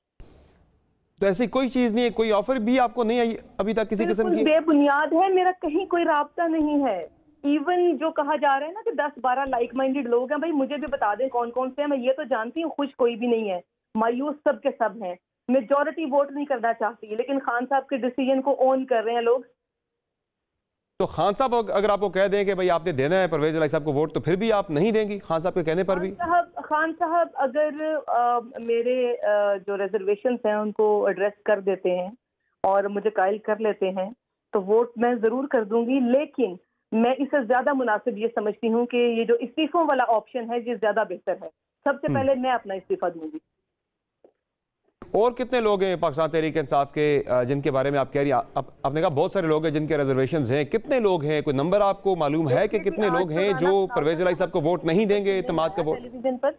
तो ऐसी कोई चीज नहीं है, कोई ऑफर भी आपको नहीं आई अभी तक किसी किस्म की? बेबुनियाद है, मेरा कहीं कोई राब्ता नहीं है। इवन जो कहा जा रहा है ना कि 10-12 लाइक माइंडेड लोग हैं, भाई मुझे भी बता दें कौन कौन से हैं। मैं ये तो जानती हूँ खुश कोई भी नहीं है, मायूस सब के सब हैं। मेजॉरिटी वोट नहीं करना चाहती, लेकिन खान साहब के डिसीजन को ऑन कर रहे हैं लोग। तो खान साहब अगर आपको कह दें कि भाई आपने देना है परवेज इलाही साहब को वोट, तो फिर भी आप नहीं देंगी खान साहब के कहने पर भी? खान साहब अगर मेरे जो रिजर्वेशंस हैं उनको एड्रेस कर देते हैं और मुझे कायल कर लेते हैं तो वोट मैं जरूर कर दूंगी, लेकिन मैं इससे ज्यादा मुनासिब ये समझती हूँ कि ये जो इस्तीफों वाला ऑप्शन है ये ज्यादा बेहतर है। सबसे पहले मैं अपना इस्तीफा दूंगी। और कितने लोग हैं पाकिस्तान तहरीक इंसाफ के जिनके बारे में आप कह रही हैं? आपने कहा बहुत सारे लोग हैं जिनके रिजर्वेशंस हैं, कितने लोग हैं? कोई नंबर आपको मालूम है कि कितने लोग हैं जो परवेज इलाही साहब को वोट नहीं देंगे, इत्तेमाद का वोट? टेलीविजन पर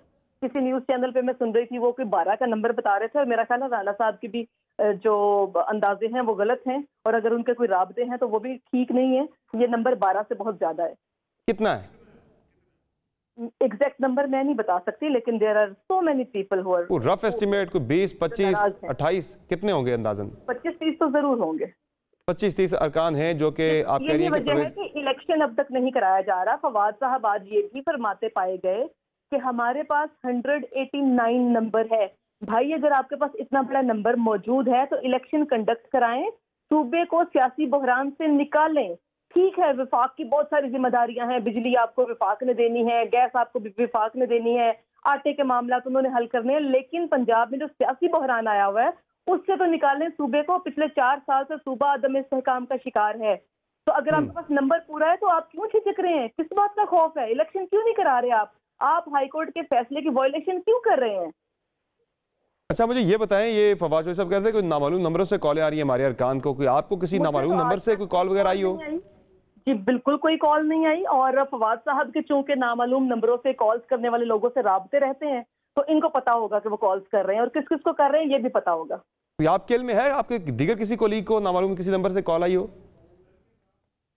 किसी न्यूज चैनल पे मैं सुन रही थी, वो कोई 12 का नंबर बता रहे थे और मेरा ख्याल है राना साहब की भी जो अंदाजे हैं वो गलत हैं, और अगर उनके कोई राबते हैं तो वो भी ठीक नहीं है। ये नंबर 12 से बहुत ज्यादा है। कितना है एग्जैक्ट नंबर मैं नहीं बता सकती, लेकिन there are so many people who are, rough estimate को 20, 25, 28 कितने होंगे अंदाजन? 25-30 तो जरूर होंगे। 25-30 अरकान हैं जो कि आप कह रही हैं वजह है कि इलेक्शन अब तक नहीं कराया जा रहा। फवाद साहब आज ये भी फरमाते पाए गए कि हमारे पास 189 नंबर है। भाई अगर आपके पास इतना बड़ा नंबर मौजूद है तो इलेक्शन कंडक्ट कराएं, सूबे को सियासी बहरान से निकालें। ठीक है, विफाक की बहुत सारी जिम्मेदारियां हैं, बिजली आपको विफाक ने देनी है, गैस आपको विफाक ने देनी है, आटे के मामला तो उन्होंने हल करने हैं, लेकिन पंजाब में जो सियासी बहरान आया हुआ है उससे तो निकालें सूबे को। पिछले 4 साल से सूबा अदम इस्तेहकाम का शिकार है। तो अगर आपके पास नंबर पूरा है तो आप क्यों झिझक रहे हैं? किस बात का खौफ है? इलेक्शन क्यों नहीं करा रहे आप हाईकोर्ट के फैसले की वायलेशन क्यों कर रहे हैं? अच्छा मुझे ये बताएं, ये फवाद चौधरी साहब कहते हैं कोई नामालूम नंबरों से कॉलें आ रही है हमारे अरकान को, कोई आपको किसी नामालूम नंबर से कोई कॉल वगैरह आई हो? जी बिल्कुल कोई कॉल नहीं आई, और फवाद साहब के चूंकि नामालूम नंबरों से कॉल्स करने वाले लोगों से राबते रहते हैं तो इनको पता होगा कि वो कॉल्स कर रहे हैं, और किस किस को कर रहे हैं ये भी पता होगा। कोई आपके इल्म में है आपके दीगर किसी कोलीग को नामालूम किसी नंबर से कॉल आई हो?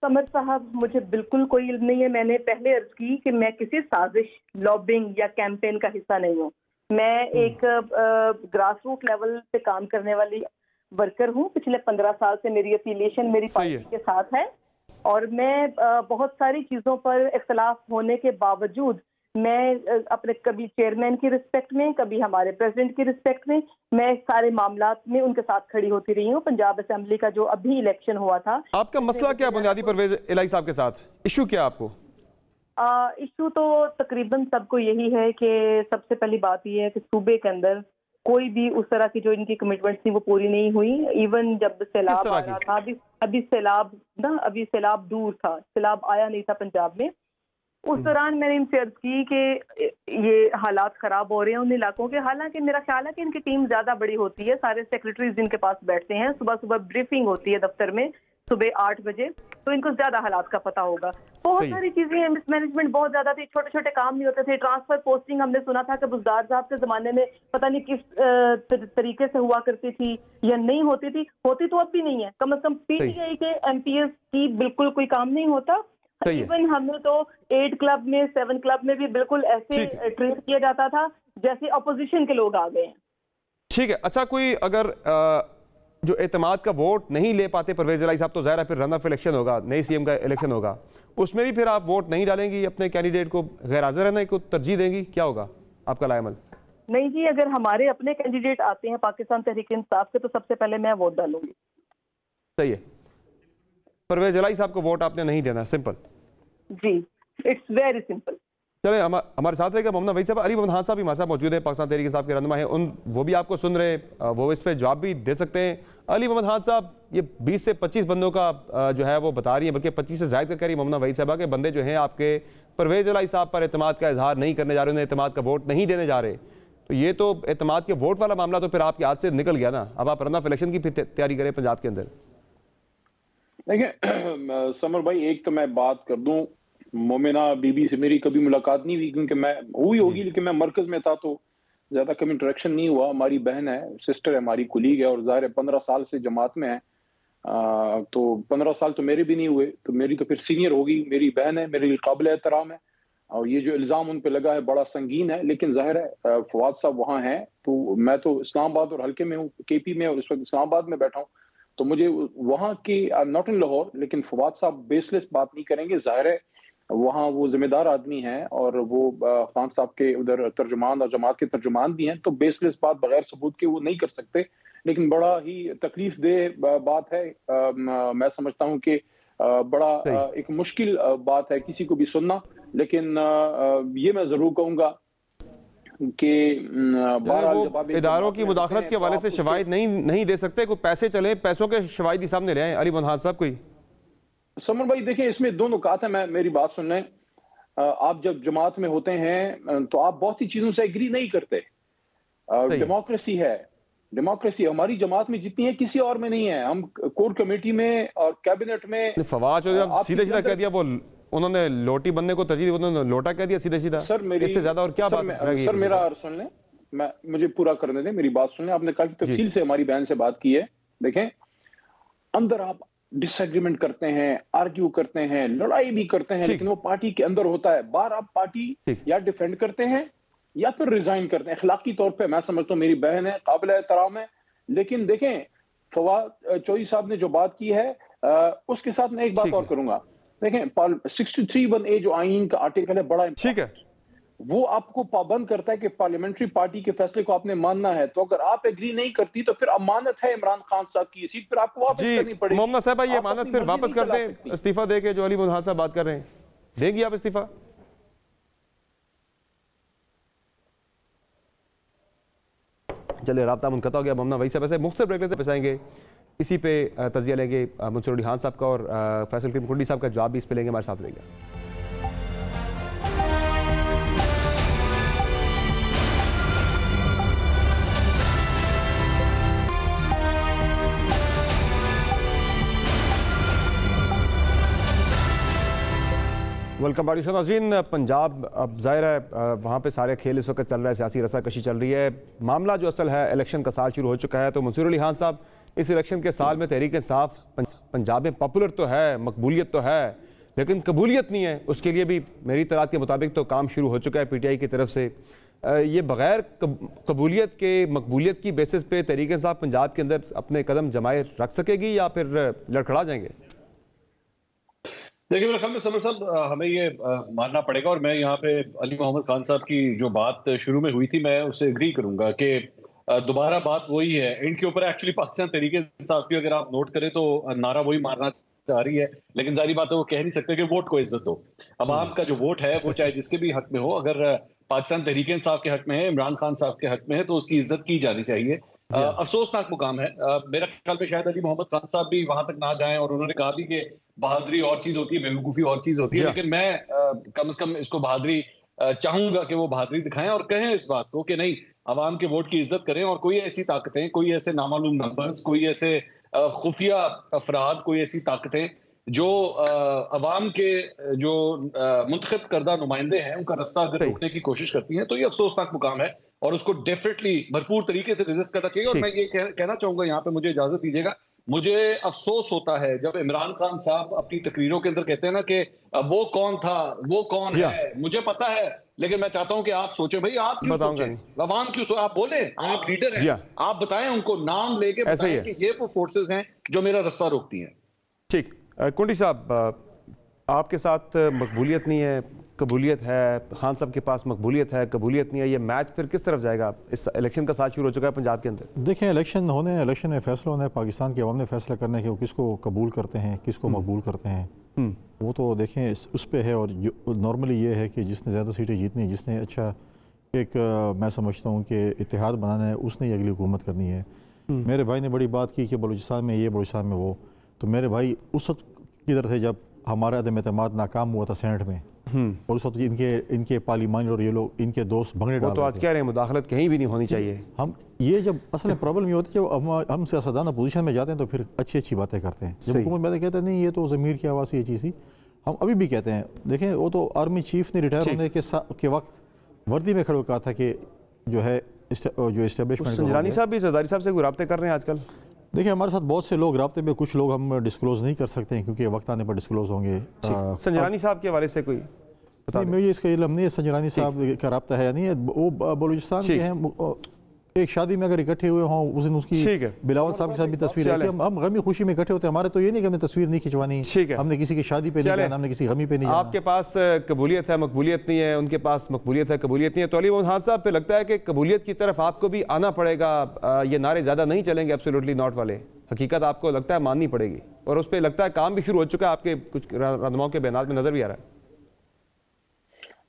समर साहब मुझे बिल्कुल कोई इल्म नहीं है। मैंने पहले अर्ज की कि मैं किसी साजिश, लॉबिंग या कैंपेन का हिस्सा नहीं हूँ। मैं एक ग्रास रूट लेवल पे काम करने वाली वर्कर हूँ। पिछले 15 साल से मेरी एफिलिएशन मेरी पार्टी के साथ है, और मैं बहुत सारी चीज़ों पर इख्तलाफ होने के बावजूद मैं अपने कभी चेयरमैन की रिस्पेक्ट में, कभी हमारे प्रेसिडेंट की रिस्पेक्ट में, मैं सारे मामलात में उनके साथ खड़ी होती रही हूँ। पंजाब असेंबली का जो अभी इलेक्शन हुआ था, आपका मसला क्या बुनियादी परवेज इलाही साहब के साथ? इशू क्या आपको? इशू तो तकरीबन सबको यही है कि सबसे पहली बात यह है कि सूबे के अंदर कोई भी उस तरह की जो इनकी कमिटमेंट थी वो पूरी नहीं हुई। इवन जब सैलाब आ रहा था, अभी सैलाब दूर था, सैलाब आया नहीं था पंजाब में, उस दौरान मैंने इनसे अर्ज की कि ये हालात खराब हो रहे हैं उन इलाकों के। हालांकि मेरा ख्याल है कि इनकी टीम ज्यादा बड़ी होती है, सारे सेक्रेटरीज इनके पास बैठते हैं, सुबह सुबह ब्रीफिंग होती है दफ्तर में सुबह 8 बजे, तो इनको ज्यादा हालात का पता होगा। बहुत सारी चीजें हैं, मिसमैनेजमेंट बहुत ज्यादा थी, छोटे छोटे काम नहीं होते थे। ट्रांसफर पोस्टिंग हमने सुना था कि बुजदार साहब के जमाने में पता नहीं किस तरीके से हुआ करती थी या नहीं होती थी, होती तो अब भी नहीं है। कम से कम पीटीआई के एमपीएस की बिल्कुल कोई काम नहीं होता। इवन हमें तो 8 क्लब में 7 क्लब में भी बिल्कुल ऐसे ट्रीट किया जाता था जैसे अपोजिशन के लोग आ गए हैं। ठीक है, अच्छा कोई अगर जो एतमाद का वोट नहीं ले पाते परवेज इलाही साहब, तो ज़ाहिर है फिर रन ऑफ इलेक्शन होगा, नई सीएम का इलेक्शन होगा, उसमें भी फिर आप वोट नहीं डालेंगी, अपने कैंडिडेट को गैर हाजिर रहने को तरजीह देंगी? क्या होगा आपका लाएमल? नहीं जी, अगर हमारे अपने कैंडिडेट आते हैं पाकिस्तान तहरीक इंसाफ के तो सबसे पहले मैं वोट डालूंगी। सही है, परवेज इलाही साहब को वोट आपने नहीं देना, सिंपल जी, इट्स वेरी सिंपल। चले हमारे साथ रहेगा मोहम्मद वही साहब, अली मोहम्मद खान साहब भी हमारे साथ मौजूद है, पाकिस्तान तहरीक इंसाफ के रहनुमा है, वो भी आपको सुन रहे, वो इस पर जवाब भी दे सकते हैं। अली मोहम्मद खान साहब, ये 20 से 25 बंदों का जो है वो बता रही है, बल्कि 25 से ज़ायद का कह रही है मोहम्मद वही साहब के बंदे जो हैं आपके परवेज इलाही साहब पर एतमाद का इजहार नहीं करने जा रहे, उन्हें एतमाद का वोट नहीं देने जा रहे, तो ये तो एतमाद के वोट वाला मामला तो फिर आपके हाथ से निकल गया ना। अब आप रन ऑफ इलेक्शन की तैयारी करें पंजाब के अंदर। देखिए समर भाई, एक तो मैं बात कर दूं, मोमिना बीबी से मेरी कभी मुलाकात नहीं हुई, क्योंकि मैं हुई होगी लेकिन मैं मरकज में था तो ज्यादा कभी इंटरेक्शन नहीं हुआ। हमारी बहन है, सिस्टर है, हमारी कुलीग है, और ज़ाहिर है 15 साल से जमात में है, तो 15 साल तो मेरे भी नहीं हुए, तो मेरी तो फिर सीनियर होगी, मेरी बहन है, मेरे लिए काबिल एहतराम है, और ये जो इल्ज़ाम उन पे लगा है बड़ा संगीन है। लेकिन ज़ाहिर है फवाद साहब वहाँ हैं, तो मैं तो इस्लामाबाद और हल्के में हूँ, केपी में, और इस वक्त इस्लामाबाद में बैठा हूँ, तो मुझे वहाँ की, I am not in Lahore, लेकिन फवाद साहब बेसलेस बात नहीं करेंगे। ज़ाहिर है वहाँ वो जिम्मेदार आदमी हैं, और वो खान साहब के उधर तर्जुमान और जमात के तर्जुमान भी हैं, तो बेसलेस बात बगैर सबूत के वो नहीं कर सकते। लेकिन बड़ा ही तकलीफ दे बात है, मैं समझता हूँ कि बड़ा एक मुश्किल बात है किसी को भी सुनना। लेकिन ये मैं जरूर कहूँगा कि बहरहाल जब आप इदारों की मुदाखलत के हवाले से शवाहिद नहीं दे सकते, कोई पैसे चले, पैसों के शवाहिद ही सामने ले आए अली मोहम्मद साहब कोई। समर भाई देखें, इसमें दो नुकात है, मेरी बात सुन लें। आप जब जमात में होते हैं तो आप बहुत सी चीजों से एग्री नहीं करते। डेमोक्रेसी है, डेमोक्रेसी हमारी जमात में जितनी है किसी और में नहीं है। हम कोर कमेटी में और कैबिनेट में फवाद चौधरी सीधे सीधा कह दिया, वो उन्होंने लोटी बनने को तरजीह दी, उन्होंने लोटा कह दिया सीधे सीधा। सर मेरी इससे ज्यादा और क्या बात है? सर मेरा सुन लें, मुझे पूरा करने दें, मेरी बात सुन लें। आपने कहा कि तफसील से हमारी बहन से बात की है। देखें, अंदर आप डिसएग्रीमेंट करते हैं, आर्ग्यू करते हैं, लड़ाई भी करते हैं, लेकिन वो पार्टी के अंदर होता है। बार आप पार्टी या डिफेंड करते हैं या फिर रिजाइन करते हैं। अखलाकी तौर पे मैं समझता हूँ मेरी बहन है, काबिल एहतराम है। लेकिन देखें, फवाद चौधरी साहब ने जो बात की है उसके साथ मैं एक बात और करूंगा। देखें, 63(1)A जो आईन का आर्टिकल है, बड़ा ठीक है, वो आपको पाबंद करता है कि पार्लियामेंट्री पार्टी के फैसले को आपने मानना है। तो अगर आप एग्री नहीं करती तो फिर अमानत है इमरान खान साहब की सीट पर, आपको वापस करनी पड़ेगी। मोहम्मद साहब ये अमानत फिर वापस कर दें, इस्तीफा दे के जो अली मोहम्मद साहब बात कर रहे हैं, देंगी आप इस्तीफा? चलिए, राब्ता मुनक़ता हो गया। ममना वही से वैसे मुख्तलिफ ब्रेक लेते पेशाएंगे, इसी पे तजिया लेंगे मंसूर अली खान साहब का और फैसल करीम कुंडी साहब का जवाब भी इस पे लेंगे। हमारे साथ रहेगा। वेलकम बारिश नाज़रीन। पंजाब अब ज़ाहिर है वहाँ पे सारे खेल इस वक्त चल रहा है, सियासी रस्साकशी चल रही है। मामला जो असल है, इलेक्शन का साल शुरू हो चुका है। तो मंसूर अली खान साहब, इस इलेक्शन के साल में तहरीक इंसाफ पंजाब में पॉपुलर तो है, मकबूलियत तो है, लेकिन कबूलियत नहीं है। उसके लिए भी मेरी इत्तलात के मुताबिक तो काम शुरू हो चुका है PTI की तरफ से। ये बग़ैर कबूलियत के, मकबूलियत की बेसिस पे तहरीक इंसाफ पंजाब के अंदर अपने कदम जमाए रख सकेगी या फिर लड़खड़ा जाएंगे? देखिए, मेरे ख्याल में समर साहब, हमें ये मानना पड़ेगा, और मैं यहाँ पे अली मोहम्मद खान साहब की जो बात शुरू में हुई थी, मैं उससे एग्री करूंगा कि दोबारा बात वही है। इनके ऊपर एक्चुअली पाकिस्तान तहरीक इंसाफ की अगर आप नोट करें तो नारा वही मारना चाह रही है, लेकिन जारी बात है वो कह नहीं सकते कि वोट को इज्जत हो। अवाम का जो वोट है वो चाहे जिसके भी हक में हो, अगर पाकिस्तान तहरीक इंसाफ के हक में है, इमरान खान साहब के हक में है, तो उसकी इज्जत की जानी चाहिए। अफसोसनाक मुकाम है। मेरा ख्याल में शायद अली मोहम्मद खान साहब भी वहां तक ना जाएं, और उन्होंने कहा भी कि बहादुरी और चीज होती है, बेवकूफी और चीज होती है, लेकिन मैं कम से कम इसको बहादुरी चाहूंगा कि वो बहादुरी दिखाएं और कहें इस बात को कि नहीं, अवाम के वोट की इज्जत करें। और कोई ऐसी ताकतें, कोई ऐसे नामालूम नंबर्स, कोई ऐसे खुफिया अफराद, कोई ऐसी ताकतें जो अवाम के जो मुंतखब करदा नुमाइंदे हैं उनका रास्ता अगर रोकने की कोशिश करती हैं, तो ये अफसोसनाक मुकाम है और उसको डेफिनेटली भरपूर तरीके से रेजिस्ट करना चाहिए। और मैं ये कहना चाहूंगा, यहाँ पे मुझे इजाजत दीजिएगा, मुझे अफसोस होता है जब इमरान खान साहब अपनी तकरीरों के अंदर कहते हैं ना कि वो कौन था, वो कौन है, मुझे पता है, लेकिन मैं चाहता हूं कि आप सोचें, भाई आप क्यों सोचें, अवाम क्यों, आप बोले, आप लीडर हैं, आप बताएं उनको, नाम लेके बताएं कि ये वो फोर्सेस हैं जो मेरा रास्ता रोकती हैं। ठीक, कुंडी साहब, आपके साथ मकबूलियत नहीं है, कबूलियत है, खान साहब के पास मकबूलियत है, कबूलियत नहीं है, ये मैच फिर किस तरफ जाएगा? इस इलेक्शन का साथ शुरू हो चुका है पंजाब के अंदर। देखें, इलेक्शन में फैसला होना है, पाकिस्तान के अवाम ने फैसला करना है कि वो किसको कबूल करते हैं, किसको मकबूल करते हैं। वो तो देखें उस पर है। और नॉर्मली ये है कि जिसने ज़्यादा सीटें जीतनी, जिसने अच्छा एक मैं समझता हूँ कि इत्तेहाद बनाना है, उसने अगली हुकूमत करनी है। मेरे भाई ने बड़ी बात की कि बलूचिस्तान में ये, बलूचिस्तान में वो। तो मेरे भाई उस वक्त किधर थे जब हमारा अदम एतमाद नाकाम हुआ था सेनेट में, और उस वक्त इनके पार्लियामानी और ये लोग, इनके दोस्त भंगड़े डाल रहे थे। तो आज कह रहे हैं मुदाखलत कहीं भी नहीं होनी चाहिए। हम ये जब असल में प्रॉब्लम ये होती है, जब हम सियासतदाना पोजीशन में जाते हैं तो फिर अच्छी अच्छी बातें करते हैं। जब हुकूमत में कहते हैं नहीं ये तो ज़मीर की आवाज़, ये चीज़ थी, हम अभी भी कहते हैं। देखें, वो तो आर्मी चीफ ने रिटायर होने के वक्त वर्दी में खड़े होकर कहा था कि जो है जो इस्टेब्लिशमेंट। संजरानी साहब भी जरदारी साहब से कोई राब्ते कर रहे हैं आजकल? देखिए, हमारे साथ बहुत से लोग राब्ते में, कुछ लोग हम डिस्क्लोज नहीं कर सकते हैं क्योंकि वक्त आने पर डिस्क्लोज होंगे। संजरानी साहब के हवाले से कोई नहीं, मुझे इसका इल्म नहीं है संजरानी साहब का राब्ता है या नहीं है। वो बलूचिस्तान के हैं, एक शादी में अगर इकट्ठे हुए हों, उस दिन उसकी बिलावल साहब के साथ भी तस्वीर है। हम गमी खुशी में इकट्ठे होते हैं, हमारे तो ये नहीं कि हमने तस्वीर नहीं खिंचवानी, हमने किसी की शादी पे नहीं जाना, हमने किसी गमी पे नहीं जाना। आपके पास कबूलियत है, मकबूलियत नहीं है, उनके पास मकबूलियत है, कबूलियत नहीं है। तो अली मोहम्मद खान साहब पे लगता है कि कबूलियत की तरफ आपको भी आना पड़ेगा। ये नारे ज़्यादा नहीं चलेंगे एब्सोल्युटली नॉट वाले, हकीकत आपको लगता है माननी पड़ेगी, और उस पर लगता है काम भी शुरू हो चुका है, आपके कुछ रहनुमाओं के बयान में नजर भी आ रहा है।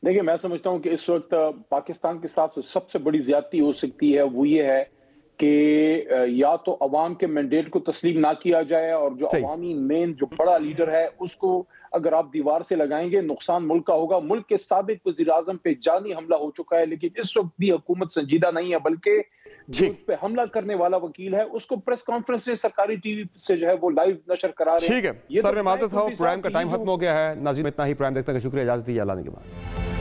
देखिए, मैं समझता हूं कि इस वक्त पाकिस्तान के साथ सबसे बड़ी ज्यादती हो सकती है वो ये है कि या तो अवाम के मैंडेट को तस्लीम ना किया जाए और जो अवामी मेन जो बड़ा लीडर है उसको अगर आप दीवार से लगाएंगे नुकसान मुल्क का होगा। मुल्क के साबिक वज़ीर-ए-आज़म पे जानी हमला हो चुका है, लेकिन इस वक्त भी हुकूमत संजीदा नहीं है, बल्कि जो उस पे हमला करने वाला वकील है उसको प्रेस कॉन्फ्रेंस से सरकारी टीवी से जो है वो लाइव नशर करा रहे हैं। ठीक है सर, मैं मानता था प्राइम का टाइम खत्म हो गया है। नाज़रीन, इतना ही प्राइम देखने का शुक्रिया, इजाजत दीजिए, अल्लाह के बाद।